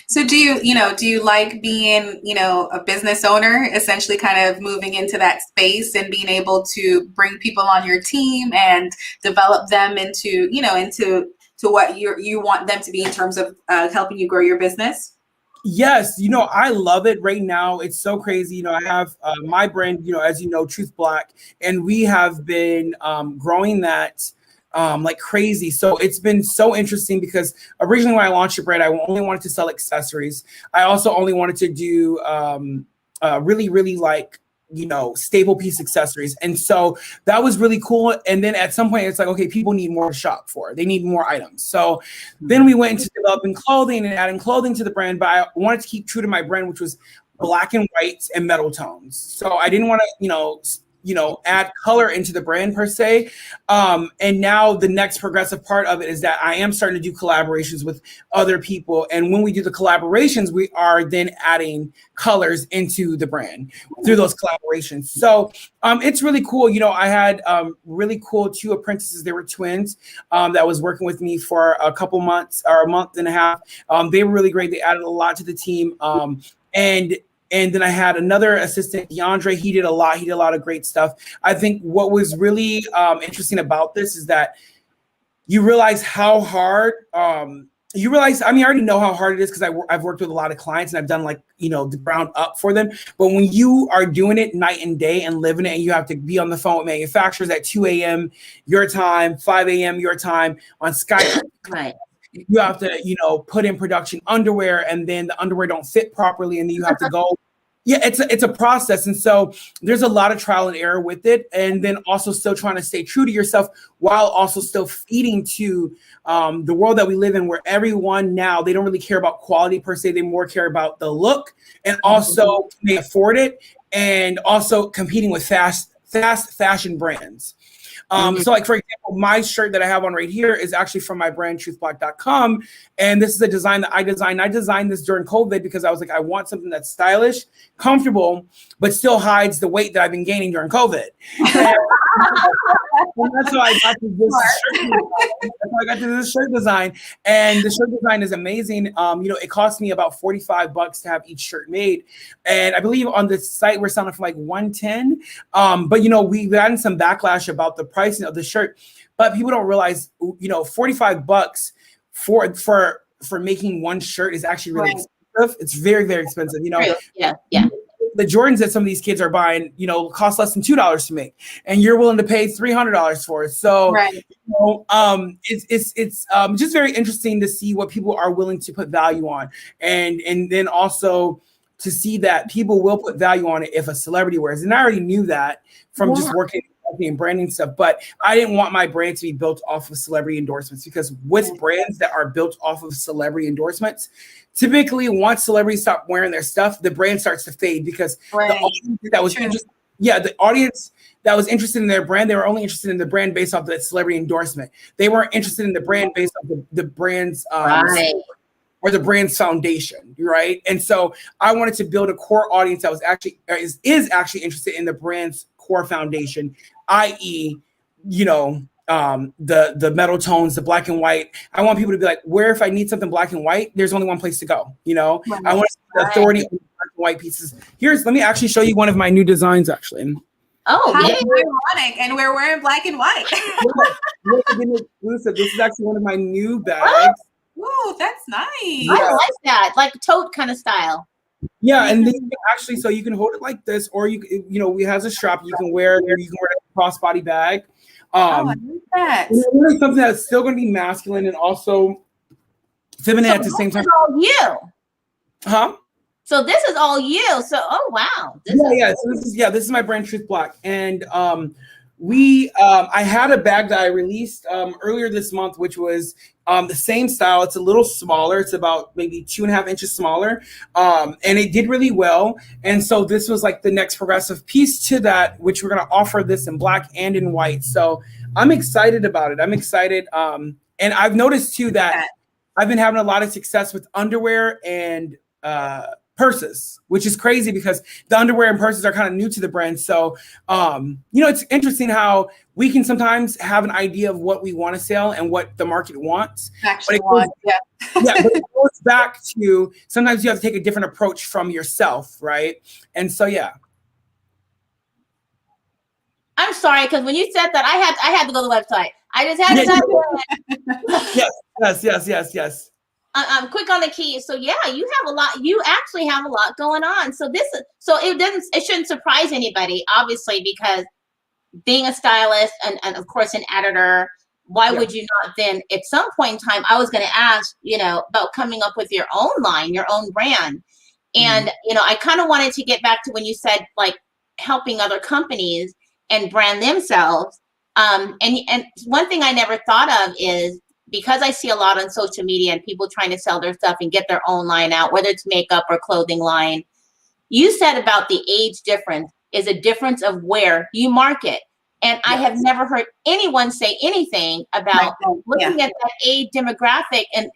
So do you like being, a business owner, essentially kind of moving into that space and being able to bring people on your team and develop them into what you want them to be in terms of helping you grow your business? Yes, I love it right now. It's so crazy. I have my brand, as you know, Truth Black, and we have been growing that like crazy. So it's been so interesting because originally when I launched the brand, I only wanted to sell accessories. I also only wanted to do really, really like, staple piece accessories. And so that was really cool. And then at some point it's like, okay, people need more to shop for. They need more items. So then we went into developing clothing and adding clothing to the brand, but I wanted to keep true to my brand, which was black and white and metal tones. So I didn't want to, add color into the brand per se. And now the next progressive part of it is that I am starting to do collaborations with other people. And when we do the collaborations, we are then adding colors into the brand through those collaborations. So it's really cool. I had really cool 2 apprentices. They were twins that was working with me for a couple months or a month and a half. They were really great. They added a lot to the team. And And then I had another assistant, DeAndre. He did a lot. He did a lot of great stuff. I think what was really interesting about this is that you realize how hard I already know how hard it is because I've worked with a lot of clients and I've done the ground up for them. But when you are doing it night and day and living it, and you have to be on the phone with manufacturers at 2 a.m. your time, 5 a.m. your time on Skype. Right. You have to, put in production underwear, and then the underwear don't fit properly, and then you have to go. Yeah, it's a process. And so there's a lot of trial and error with it. And then also still trying to stay true to yourself while also still feeding to the world that we live in, where everyone now, they don't really care about quality per se. They more care about the look, and also can they afford it, and also competing with fast fashion brands. So like, for example, my shirt that I have on right here is actually from my brand truthblock.com. And this is a design that I designed. I designed this during COVID because I was like, I want something that's stylish, comfortable, but still hides the weight that I've been gaining during COVID. And that's how I got to this shirt design. That's how I got to this shirt design. And the shirt design is amazing. It cost me about $45 to have each shirt made. And I believe on the site we're selling for like $110. But we've gotten some backlash about the pricing of the shirt. But people don't realize, $45 for making one shirt is actually really expensive. It's very, very expensive. Yeah. The Jordans that some of these kids are buying, cost less than $2 to make, and you're willing to pay $300 for it. So, it's just very interesting to see what people are willing to put value on, and then also to see that people will put value on it if a celebrity wears. And I already knew that from just working and branding stuff, but I didn't want my brand to be built off of celebrity endorsements, because with brands that are built off of celebrity endorsements, typically once celebrities stop wearing their stuff, the brand starts to fade, because the audience that was the audience that was interested in their brand, they were only interested in the brand based off the celebrity endorsement. They weren't interested in the brand based off the brand's or the brand's foundation, right? And so I wanted to build a core audience that was actually is actually interested in the brand's core foundation, i.e., the metal tones, the black and white. I want people to be like, where if I need something black and white, there's only one place to go. I want to see the authority of black and white pieces. Let me actually show you one of my new designs, actually. Oh, how ironic! And we're wearing black and white. This is actually one of my new bags. Ooh, that's nice. I like that, like tote kind of style. Yeah, and then you can actually, so you can hold it like this, or we has a strap you can wear. You can wear a crossbody bag. I like that. Really something that's still going to be masculine and also feminine at the same time. All you, huh? So this is all you. So wow. This is my brand Truth Block, and I had a bag that I released earlier this month, which was the same style. It's a little smaller. It's about maybe 2.5 inches smaller. And it did really well. And so this was like the next progressive piece to that, which we're going to offer this in black and in white. So I'm excited about it. I'm excited. And I've noticed too that I've been having a lot of success with underwear and purses, which is crazy because the underwear and purses are kind of new to the brand. So, it's interesting how we can sometimes have an idea of what we want to sell and what the market wants. But it goes back to sometimes you have to take a different approach from yourself, right? And so, yeah. I'm sorry, because when you said that, I had to go to the website. I just had to type it. Yes. I'm quick on the key. So yeah, you have a lot. You actually have a lot going on. So it shouldn't surprise anybody, obviously, because being a stylist and of course an editor, why would you not then at some point in time, I was going to ask, about coming up with your own line, your own brand. And, I kind of wanted to get back to when you said like helping other companies and brand themselves. And one thing I never thought of is, because I see a lot on social media and people trying to sell their stuff and get their own line out, whether it's makeup or clothing line, you said about the age difference is a difference of where you market. And I have never heard anyone say anything about looking at that age demographic. And,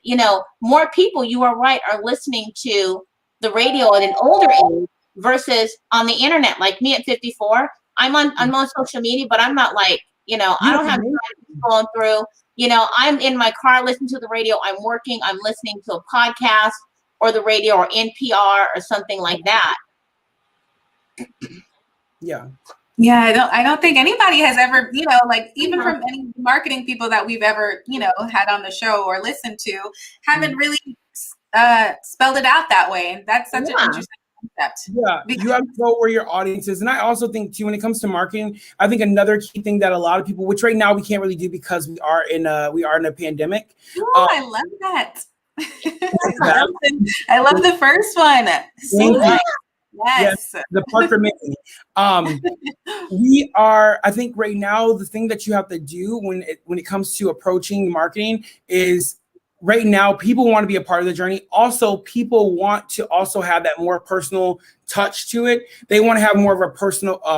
more people, you are right, are listening to the radio at an older age versus on the internet. Like me at 54, I'm on social media, but I'm not like, I don't have time going through. I'm in my car listening to the radio. I'm working. I'm listening to a podcast or the radio or NPR or something like that. Yeah. Yeah, I don't think anybody has ever, like even from any marketing people that we've ever, had on the show or listened to, haven't really spelled it out that way. And that's such an interesting concept. Yeah, you have to go where your audience is. And I also think too, when it comes to marketing, I think another key thing that a lot of people, which right now we can't really do because we are in a pandemic. Oh, I love that. I love the first one. So nice. Yes, the Parker Mini. I think right now the thing that you have to do when it comes to approaching marketing is right now people want to be a part of the journey. Also, people want to also have that more personal touch to it. They want to have more of a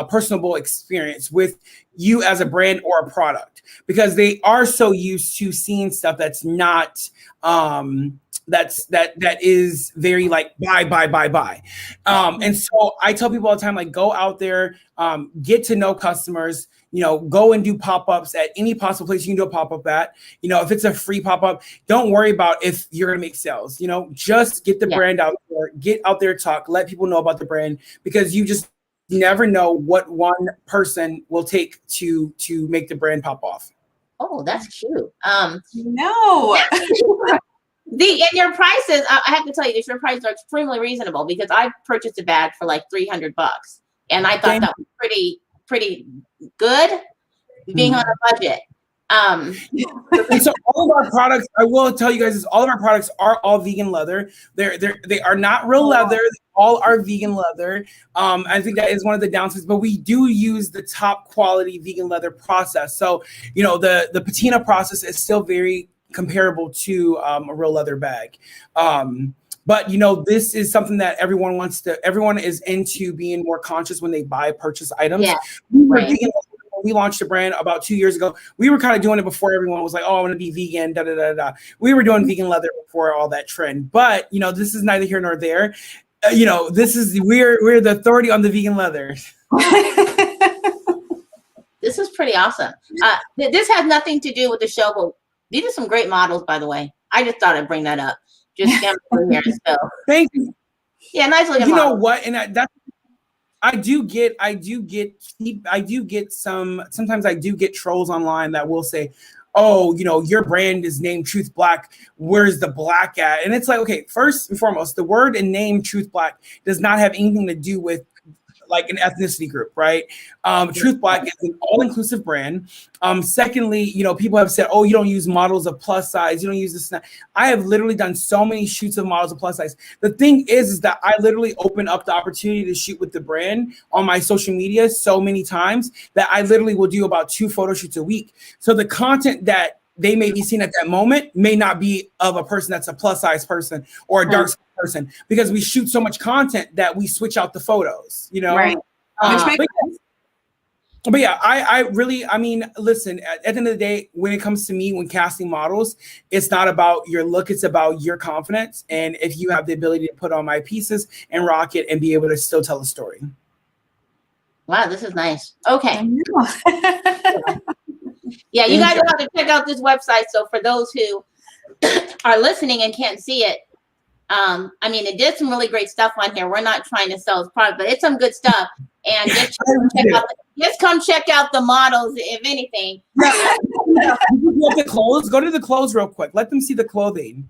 personable experience with you as a brand or a product, because they are so used to seeing stuff that's not that is very like buy. And so I tell people all the time, like, go out there, get to know customers, go and do pop-ups at any possible place you can do a pop-up at. If it's a free pop-up, don't worry about if you're gonna make sales. Just get the brand out there, get out there, talk, let people know about the brand, because you just never know what one person will take to make the brand pop off. Oh, that's cute. No. And your prices, I have to tell you this, your prices are extremely reasonable, because I purchased a bag for like $300 and I thought that was pretty good being on a budget. And so all of our products, I will tell you guys, is all of our products are all vegan leather. They are not real leather. They all are vegan leather. I think that is one of the downsides, but we do use the top quality vegan leather process. So, the patina process is still very comparable to a real leather bag. But this is something that everyone is into being more conscious when they purchase items. Yeah, vegan. We launched a brand about 2 years ago. We were kind of doing it before everyone was like, oh, I want to be vegan, We were doing vegan leather before all that trend. But, this is neither here nor there. We're the authority on the vegan leather. This is pretty awesome. This has nothing to do with the show, but these are some great models, by the way. I just thought I'd bring that up. Just down here. So thank you. Yeah, nice looking. You know what? And I do get sometimes I do get trolls online that will say, oh, your brand is named Truth Black. Where's the black at? And it's like, okay, first and foremost, the word and name Truth Black does not have anything to do with like an ethnicity group, right? Truth Black is an all-inclusive brand. Secondly, people have said, oh, you don't use models of plus size. You don't use this. I have literally done so many shoots of models of plus size. The thing is that I literally open up the opportunity to shoot with the brand on my social media so many times that I literally will do about 2 photo shoots a week. So the content that they may be seeing at that moment may not be of a person that's a plus size person or a dark skin person, because we shoot so much content that we switch out the photos, Right. But yeah, I mean, listen, at the end of the day, when it comes to me, when casting models, it's not about your look, it's about your confidence. And if you have the ability to put on my pieces and rock it and be able to still tell a story. Wow, this is nice. Okay. Yeah, you guys have to check out this website. So for those who are listening and can't see it, I mean, it did some really great stuff on here. We're not trying to sell this product, but it's some good stuff. And just come check out the models, if anything. The clothes. Go to the clothes real quick. Let them see the clothing.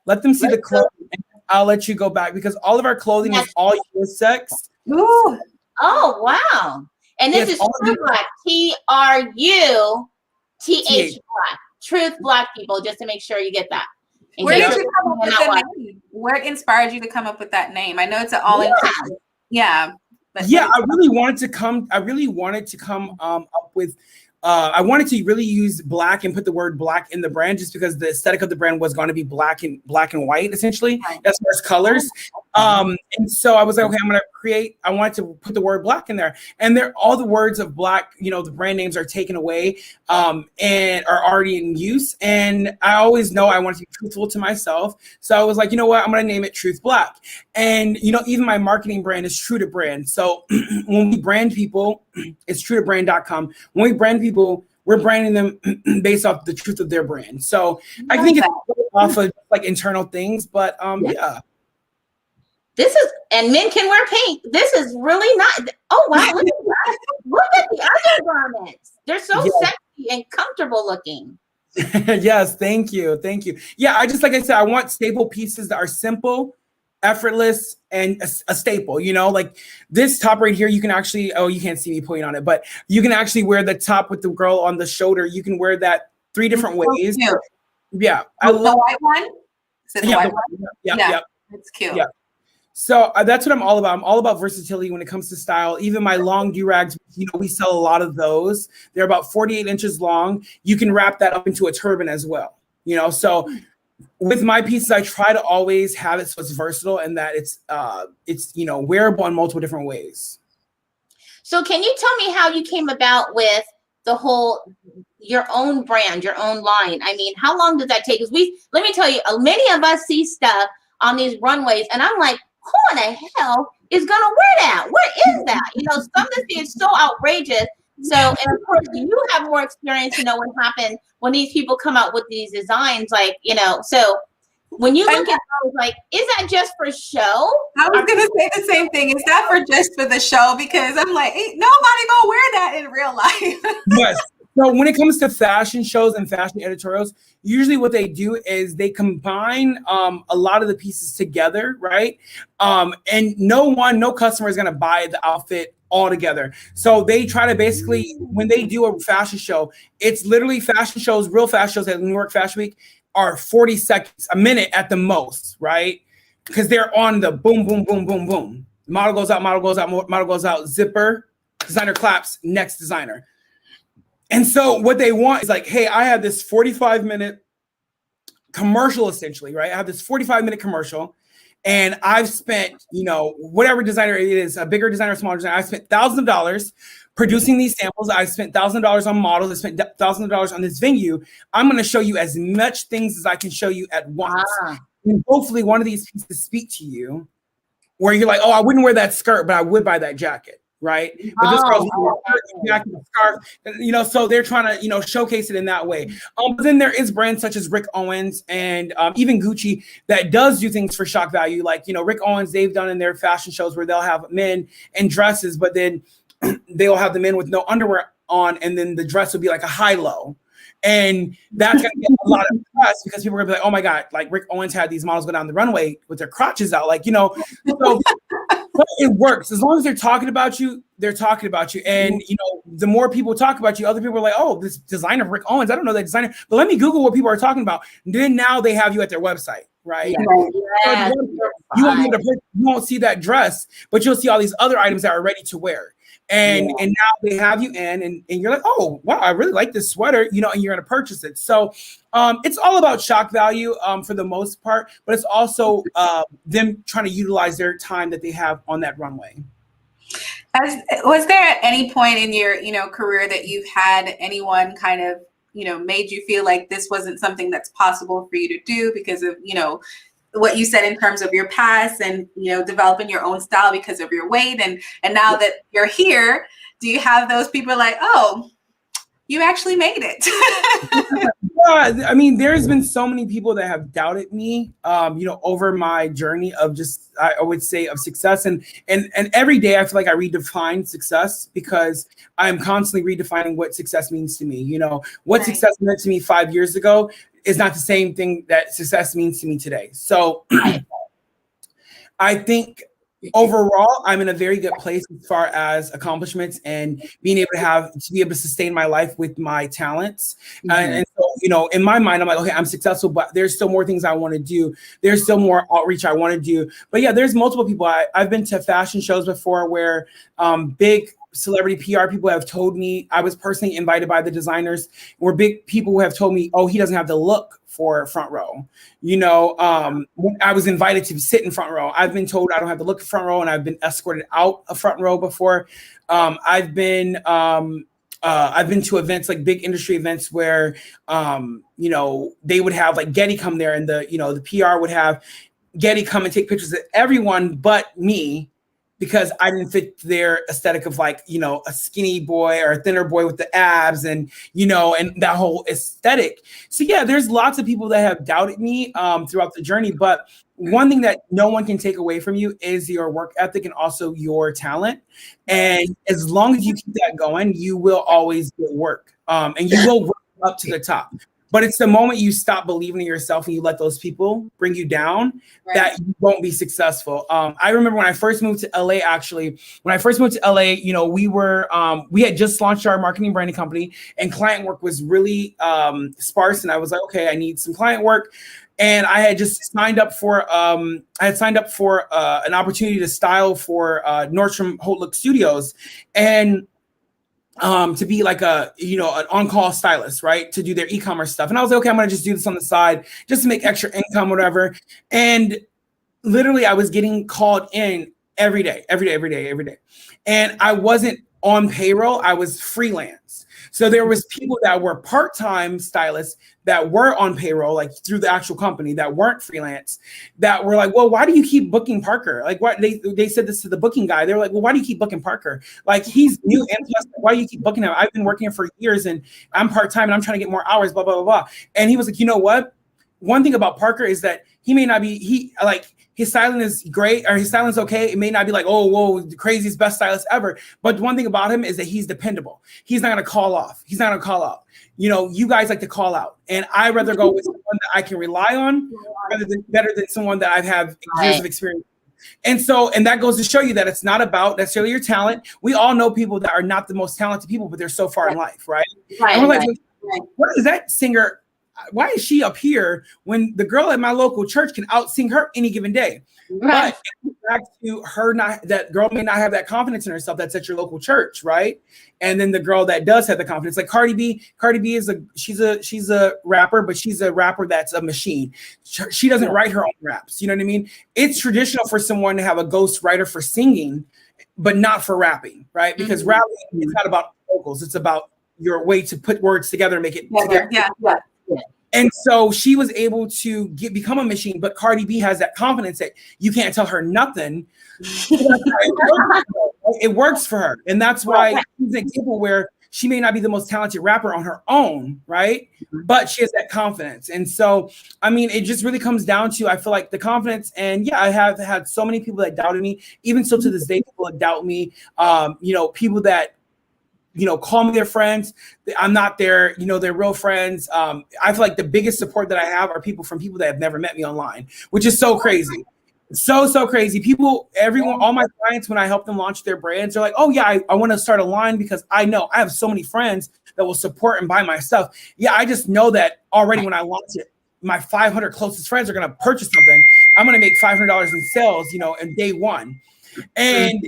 Let them see the clothing. And I'll let you go back, because all of our clothing is all unisex. Ooh. Oh, wow. And this is Truth Black, TRUTH Black. Truth Black, people, just to make sure you get that. Where did you come up with that name? What inspired you to come up with that name? I know it's an all-inclusive. Yeah. Yeah, I really wanted to come up with. I wanted to really use black and put the word black in the brand, just because the aesthetic of the brand was going to be black and white, essentially, as far as colors. And so I was like, okay, I wanted to put the word black in there, and all the words of black, the brand names are taken away, and are already in use. And I always know I want to be truthful to myself. So I was like, you know what, I'm going to name it Truth Black. And, even my marketing brand is True to Brand. So when we brand people, it's truetobrand.com. When we brand people, we're branding them based off the truth of their brand. So I think it's off of like internal things, but yeah. This is And men can wear pink. This is really not. Oh wow! Look at that. Look at the undergarments. They're so sexy and comfortable looking. Yes, thank you. Yeah, I just, like I said, I want staple pieces that are simple, effortless, and a staple. You know, like this top right here, you can actually, oh, you can't see me putting on it, but you can actually wear the top with the girl on the shoulder. You can wear that 3 different ways. Cute. Yeah, I love the white one. Is it the white one? Yeah, it's cute. Yeah. So that's what I'm all about. I'm all about versatility when it comes to style. Even my long do-rags, you know, we sell a lot of those. They're about 48 inches long. You can wrap that up into a turban as well. You know, so with my pieces, I try to always have it so it's versatile and that it's you know, wearable in multiple different ways. So can you tell me how you came about with the whole your own brand, your own line? I mean, how long did that take? Because let me tell you, many of us see stuff on these runways, and I'm like, who in the hell is gonna wear that? What is that? You know, some of this is so outrageous. So, and of course, you have more experience. You know what happened when these people come out with these designs, like, you know. So, when you look at those, like, is that just for show? I was gonna say the same thing. Is that for just for the show? Because I'm like, ain't nobody gonna wear that in real life. Yes. So when it comes to fashion shows and fashion editorials, usually what they do is they combine a lot of the pieces together, right? And no customer is going to buy the outfit all together. So they try to basically, when they do a fashion show, it's literally fashion shows, real fashion shows at New York Fashion Week are 40 seconds, a minute at the most, right? Because they're on the boom, boom, boom, boom, boom. Model goes out, zipper, designer claps, next designer. And so what they want is like, hey, I have this 45-minute commercial, essentially, right? I have this 45-minute commercial, and I've spent, you know, whatever designer it is, a bigger designer, smaller designer, I've spent thousands of dollars producing these samples. I've spent thousands of dollars on models. I spent thousands of dollars on this venue. I'm going to show you as much things as I can show you at once. And hopefully one of these pieces speak to you where you're like, oh, I wouldn't wear that skirt, but I would buy that jacket. Right. But this girl's jacket, scarf, you know, so they're trying to, you know, showcase it in that way. But then there is brands such as Rick Owens and even Gucci that does do things for shock value. Like, you know, Rick Owens, they've done in their fashion shows where they'll have men in dresses, but then they'll have the men with no underwear on. And then the dress will be like a high-low. And that's going to get a lot of press because people are going to be like, oh my God, like Rick Owens had these models go down the runway with their crotches out. Like, you know, so but it works. As long as they're talking about you, they're talking about you. And, you know, the more people talk about you, other people are like, oh, this designer, Rick Owens, I don't know that designer, but let me Google what people are talking about. And then now they have you at their website, right? Yeah. You won't see that dress, but you'll see all these other items that are ready to wear. And now they have you in, and you're like, oh, wow, I really like this sweater, you know, and you're going to purchase it. So it's all about shock value for the most part, but it's also them trying to utilize their time that they have on that runway. Was there at any point in your, you know, career that you've had anyone kind of, you know, made you feel like this wasn't something that's possible for you to do because of, you know, what you said in terms of your past and, you know, developing your own style because of your weight, and now that you're here, do you have those people like, oh, you actually made it? Yeah, I mean, there's been so many people that have doubted me, you know, over my journey of just, I would say, of success. And every day I feel like I redefine success because I'm constantly redefining what success means to me. You know, what success meant to me 5 years ago is not the same thing that success means to me today. So I think overall, I'm in a very good place as far as accomplishments and being able to be able to sustain my life with my talents. And so, you know, in my mind, I'm like, okay, I'm successful, but there's still more things I want to do. There's still more outreach I want to do. But yeah, there's multiple people. I've been to fashion shows before where big celebrity PR people have told me, I was personally invited by the designers, where big people who have told me, oh, he doesn't have the look for front row. You know, I was invited to sit in front row. I've been told I don't have the look for front row, and I've been escorted out of front row before. I've been to events, like big industry events where, you know, they would have like Getty come there, and the PR would have Getty come and take pictures of everyone but me because I didn't fit their aesthetic of like, you know, a skinny boy or a thinner boy with the abs and, you know, and that whole aesthetic. So yeah, there's lots of people that have doubted me throughout the journey. But one thing that no one can take away from you is your work ethic and also your talent. And as long as you keep that going, you will always get work and you will work up to the top. But it's the moment you stop believing in yourself and you let those people bring you down that you won't be successful. I remember when I first moved to LA, you know, we had just launched our marketing branding company and client work was really sparse. And I was like, okay, I need some client work. And I had just signed up for an opportunity to style for Nordstrom Haute Look Studios. And to be like an on-call stylist, right? To do their e-commerce stuff. And I was like, okay, I'm going to just do this on the side just to make extra income, whatever. And literally I was getting called in every day. And I wasn't on payroll. I was freelance. So there was people that were part-time stylists that were on payroll, like through the actual company that weren't freelance, that were like, well, why do you keep booking Parker? Like what they said this to the booking guy. They were like, well, why do you keep booking Parker? Like he's new and plus, why do you keep booking him? I've been working here for years and I'm part-time and I'm trying to get more hours, blah, blah, blah, blah. And he was like, you know what? One thing about Parker is that he may not be, his styling is great or his styling is okay. It may not be like, oh, whoa, the craziest best stylist ever. But one thing about him is that he's dependable. He's not going to call off. You know, you guys like to call out. And I'd rather go with someone that I can rely on better than someone that I have years of experience. And that goes to show you that it's not about necessarily your talent. We all know people that are not the most talented people, but they're so far in life, right? And we're like, what is that singer? Why is she up here when the girl at my local church can out-sing her any given day? Right. But back to her, that girl may not have that confidence in herself that's at your local church, right? And then the girl that does have the confidence, like Cardi B she's a rapper, but she's a rapper that's a machine. She doesn't write her own raps. You know what I mean? It's traditional for someone to have a ghost writer for singing, but not for rapping, right? Because rapping is not about vocals. It's about your way to put words together and make it together. Yeah. And so she was able to become a machine, but Cardi B has that confidence that you can't tell her nothing. It works for her. And that's why she's an example where she may not be the most talented rapper on her own, right? But she has that confidence. And so, I mean, it just really comes down to, I feel like the confidence. And yeah, I have had so many people that doubted me. Even so to this day, people that doubt me, people that, call me their friends. I'm not their real friends. I feel like the biggest support that I have are people that have never met me online, which is so crazy. So crazy. All my clients, when I help them launch their brands, they're like, oh yeah, I want to start a line because I know I have so many friends that will support and buy my stuff. Yeah, I just know that already when I launch it, my 500 closest friends are going to purchase something. I'm going to make $500 in sales, in day one. And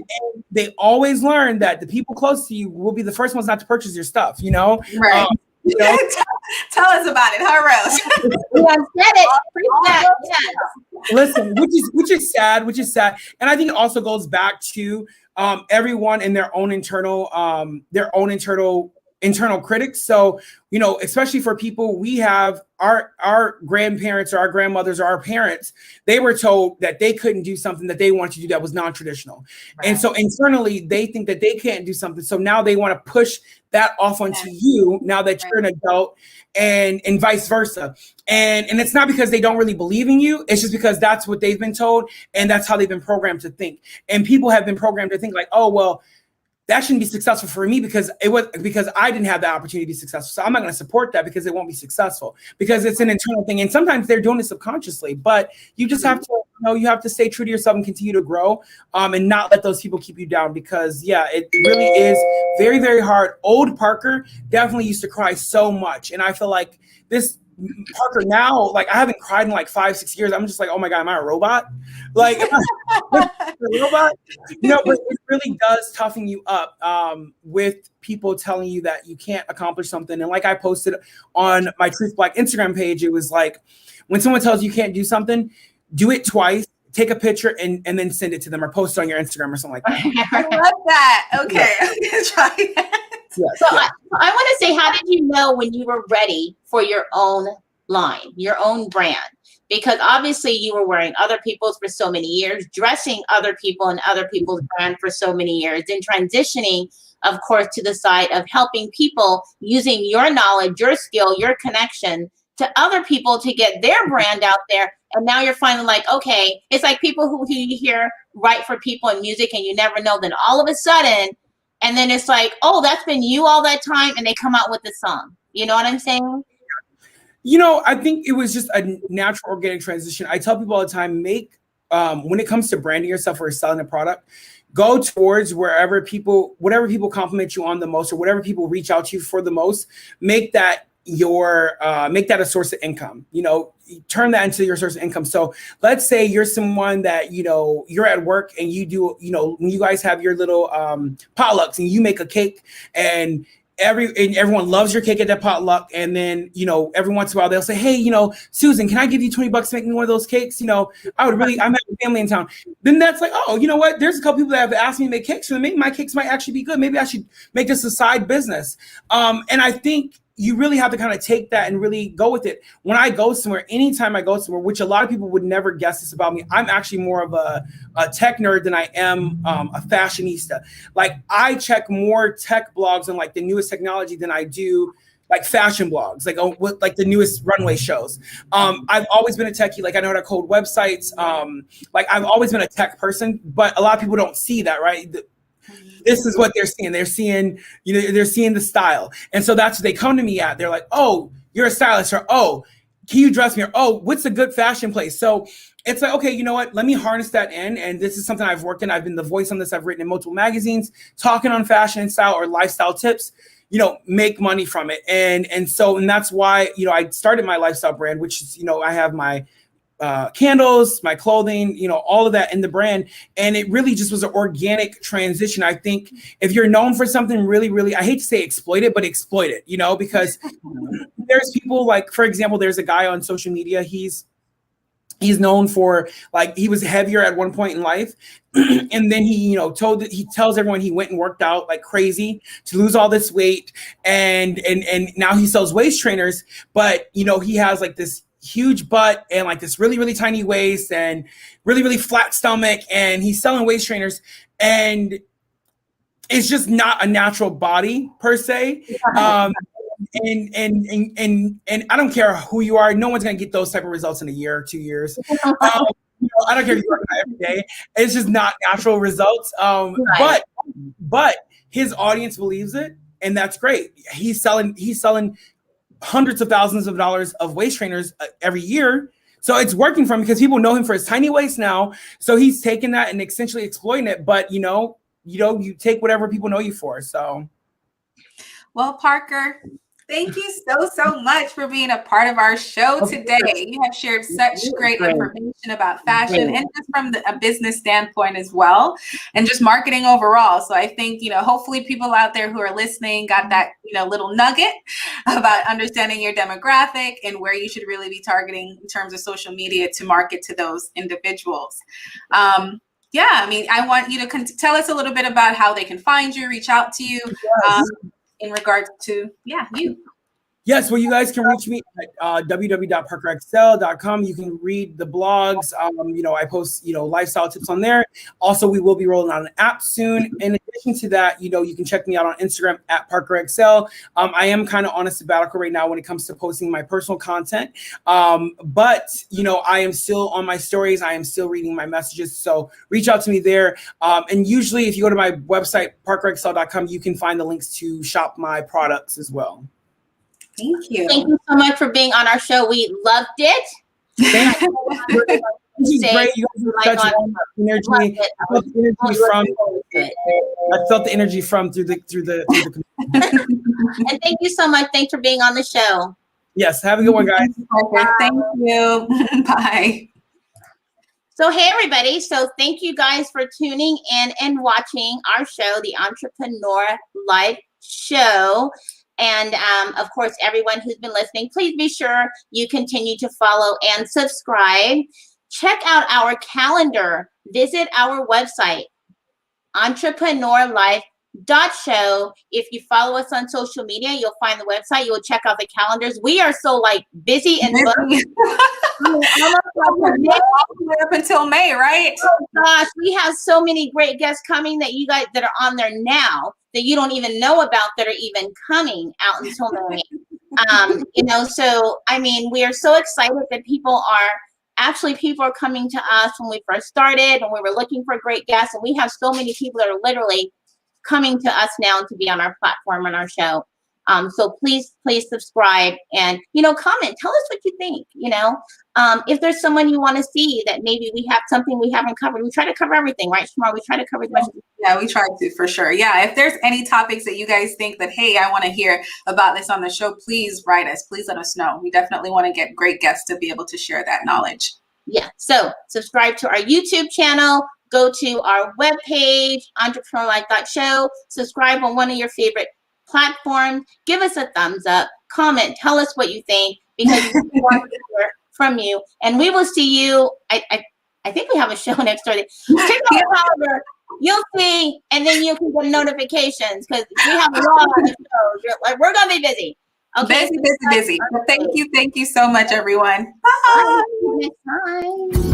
they always learn that the people close to you will be the first ones not to purchase your stuff, Right. Tell us about it, huh, Rose? Listen, which is sad. And I think it also goes back to everyone and their own internal critics. So, especially for people, we have our grandparents or our grandmothers or our parents, they were told that they couldn't do something that they wanted to do that was non-traditional. Right. And so internally they think that they can't do something. So now they want to push that off onto you now that you're an adult and vice versa. And it's not because they don't really believe in you. It's just because that's what they've been told. And that's how they've been programmed to think. And people have been programmed to think like, oh, well, that shouldn't be successful for me because I didn't have the opportunity to be successful. So I'm not going to support that because it won't be successful because it's an internal thing. And sometimes they're doing it subconsciously, but you just have to, you have to stay true to yourself and continue to grow and not let those people keep you down because it really is very, very hard. Old Parker definitely used to cry so much. And I feel like this Parker now, like I haven't cried in like 5-6 years. I'm just like, oh my God, am I a robot? Like, am I a robot? But it really does toughen you up with people telling you that you can't accomplish something. And like I posted on my Truth Black Instagram page, it was like, when someone tells you can't do something, do it twice, take a picture and then send it to them or post it on your Instagram or something like that. I love that. Okay, I'm gonna try that. Yes, I want to say, how did you know when you were ready for your own line, your own brand? because obviously you were wearing other people's for so many years, dressing other people and other people's brand for so many years, then transitioning, of course, to the side of helping people using your knowledge, your skill, your connection to other people to get their brand out there. And now you're finally like, okay, it's like people who you hear write for people in music and you never know, then all of a sudden, and then it's like, oh, that's been you all that time, and they come out with the song. You know what I'm saying? You know, I think it was just a natural, organic transition. I tell people all the time, when it comes to branding yourself or selling a product, go towards whatever people compliment you on the most, or whatever people reach out to you for the most. Make that a source of income. You know, turn that into your source of income. So let's say you're someone that, you know, you're at work and you do, you know, when you guys have your little potlucks and you make a cake, and everyone loves your cake at that potluck. And then, you know, every once in a while they'll say, hey, you know, Susan, can I give you $20 to make me one of those cakes? You know, I'm having family in town. Then that's like, oh, you know what? There's a couple people that have asked me to make cakes, so maybe my cakes might actually be good. Maybe I should make this a side business. And I think you really have to kind of take that and really go with it. When I go somewhere, anytime I go somewhere, which a lot of people would never guess this about me, I'm actually more of a tech nerd than I am a fashionista. Like, I check more tech blogs and like the newest technology than I do like fashion blogs, like the newest runway shows. I've always been a techie. Like, I know how to code websites. Like, I've always been a tech person, but a lot of people don't see that, right? This is what they're seeing. They're seeing, you know, they're seeing the style. And so that's what they come to me at. They're like, oh, you're a stylist, or, oh, can you dress me? Or, oh, what's a good fashion place? So it's like, okay, you know what? Let me harness that in. And this is something I've worked in. I've been the voice on this. I've written in multiple magazines, talking on fashion and style or lifestyle tips, you know, make money from it. And that's why, you know, I started my lifestyle brand, which is, you know, I have my candles, my clothing, you know, all of that in the brand. And it really just was an organic transition. I think if you're known for something really, really, I hate to say exploit it, but exploit it, you know, because there's people like, for example, there's a guy on social media. He's known for, like, he was heavier at one point in life. And then he, you know, he tells everyone he went and worked out like crazy to lose all this weight. And now he sells waist trainers, but, you know, he has like this huge butt and like this really, really tiny waist and really, really flat stomach. And he's selling waist trainers, and it's just not a natural body per se. And I don't care who you are. No one's going to get those type of results in a year or 2 years. You know, I don't care if you work out every day. It's just not natural results. But his audience believes it, and that's great. He's selling hundreds of thousands of dollars of waist trainers every year. So it's working for him because people know him for his tiny waist now. So he's taking that and essentially exploiting it. But, you know, you take whatever people know you for. So. Well, Parker, thank you so much for being a part of our show today. You have shared such great information about fashion and just from a business standpoint as well, and just marketing overall. So I think, you know, hopefully people out there who are listening got that, you know, little nugget about understanding your demographic and where you should really be targeting in terms of social media to market to those individuals. Yeah, I mean, I want you to tell us a little bit about how they can find you, reach out to you. In regards to, you. Yes, well, you guys can reach me at www.parkerxl.com. You can read the blogs. You know, I post, you know, lifestyle tips on there. Also, we will be rolling out an app soon. In addition to that, you know, you can check me out on Instagram at ParkerXL. I am kind of on a sabbatical right now when it comes to posting my personal content. But, you know, I am still on my stories. I am still reading my messages. So reach out to me there. And usually if you go to my website, ParkerXL.com, you can find the links to shop my products as well. Thank you. Thank you so much for being on our show. We loved it. Thank you. This is great. You guys have such energy. I felt the energy from through the And thank you so much. Thanks for being on the show. Yes, have a good one, guys. Thank you. Bye. So, hey, everybody. So thank you guys for tuning in and watching our show, the Entrepreneur Life Show. And of course, everyone who's been listening, please be sure you continue to follow and subscribe. Check out our calendar. Visit our website, entrepreneurlife.com. Show. If you follow us on social media, you'll find the website. You'll check out the calendars. We are so like busy and booked. Up until May, right? Oh gosh, we have so many great guests coming that you guys that are on there now that you don't even know about that are even coming out until May. So I mean, we are so excited that people are coming to us. When we first started and we were looking for great guests, and we have so many people that are literally coming to us now to be on our platform and our show. So please subscribe and, comment, tell us what you think, if there's someone you want to see that maybe we have something we haven't covered. We try to cover everything, right, Shamar? We try to cover as much. Yeah, we try to, for sure. Yeah. If there's any topics that you guys think that, hey, I want to hear about this on the show, please write us. Please let us know. We definitely want to get great guests to be able to share that knowledge. Yeah. So subscribe to our YouTube channel. Go to our webpage, entrepreneurlife.show. Subscribe on one of your favorite platforms. Give us a thumbs up. Comment. Tell us what you think, because we want to hear from you. And we will see you. I think we have a show next Thursday. Check out our calendar. You'll see, and then you can get notifications because we have a lot of shows. We're gonna be busy. Okay. Busy. But thank you so much, everyone. Bye. Next time.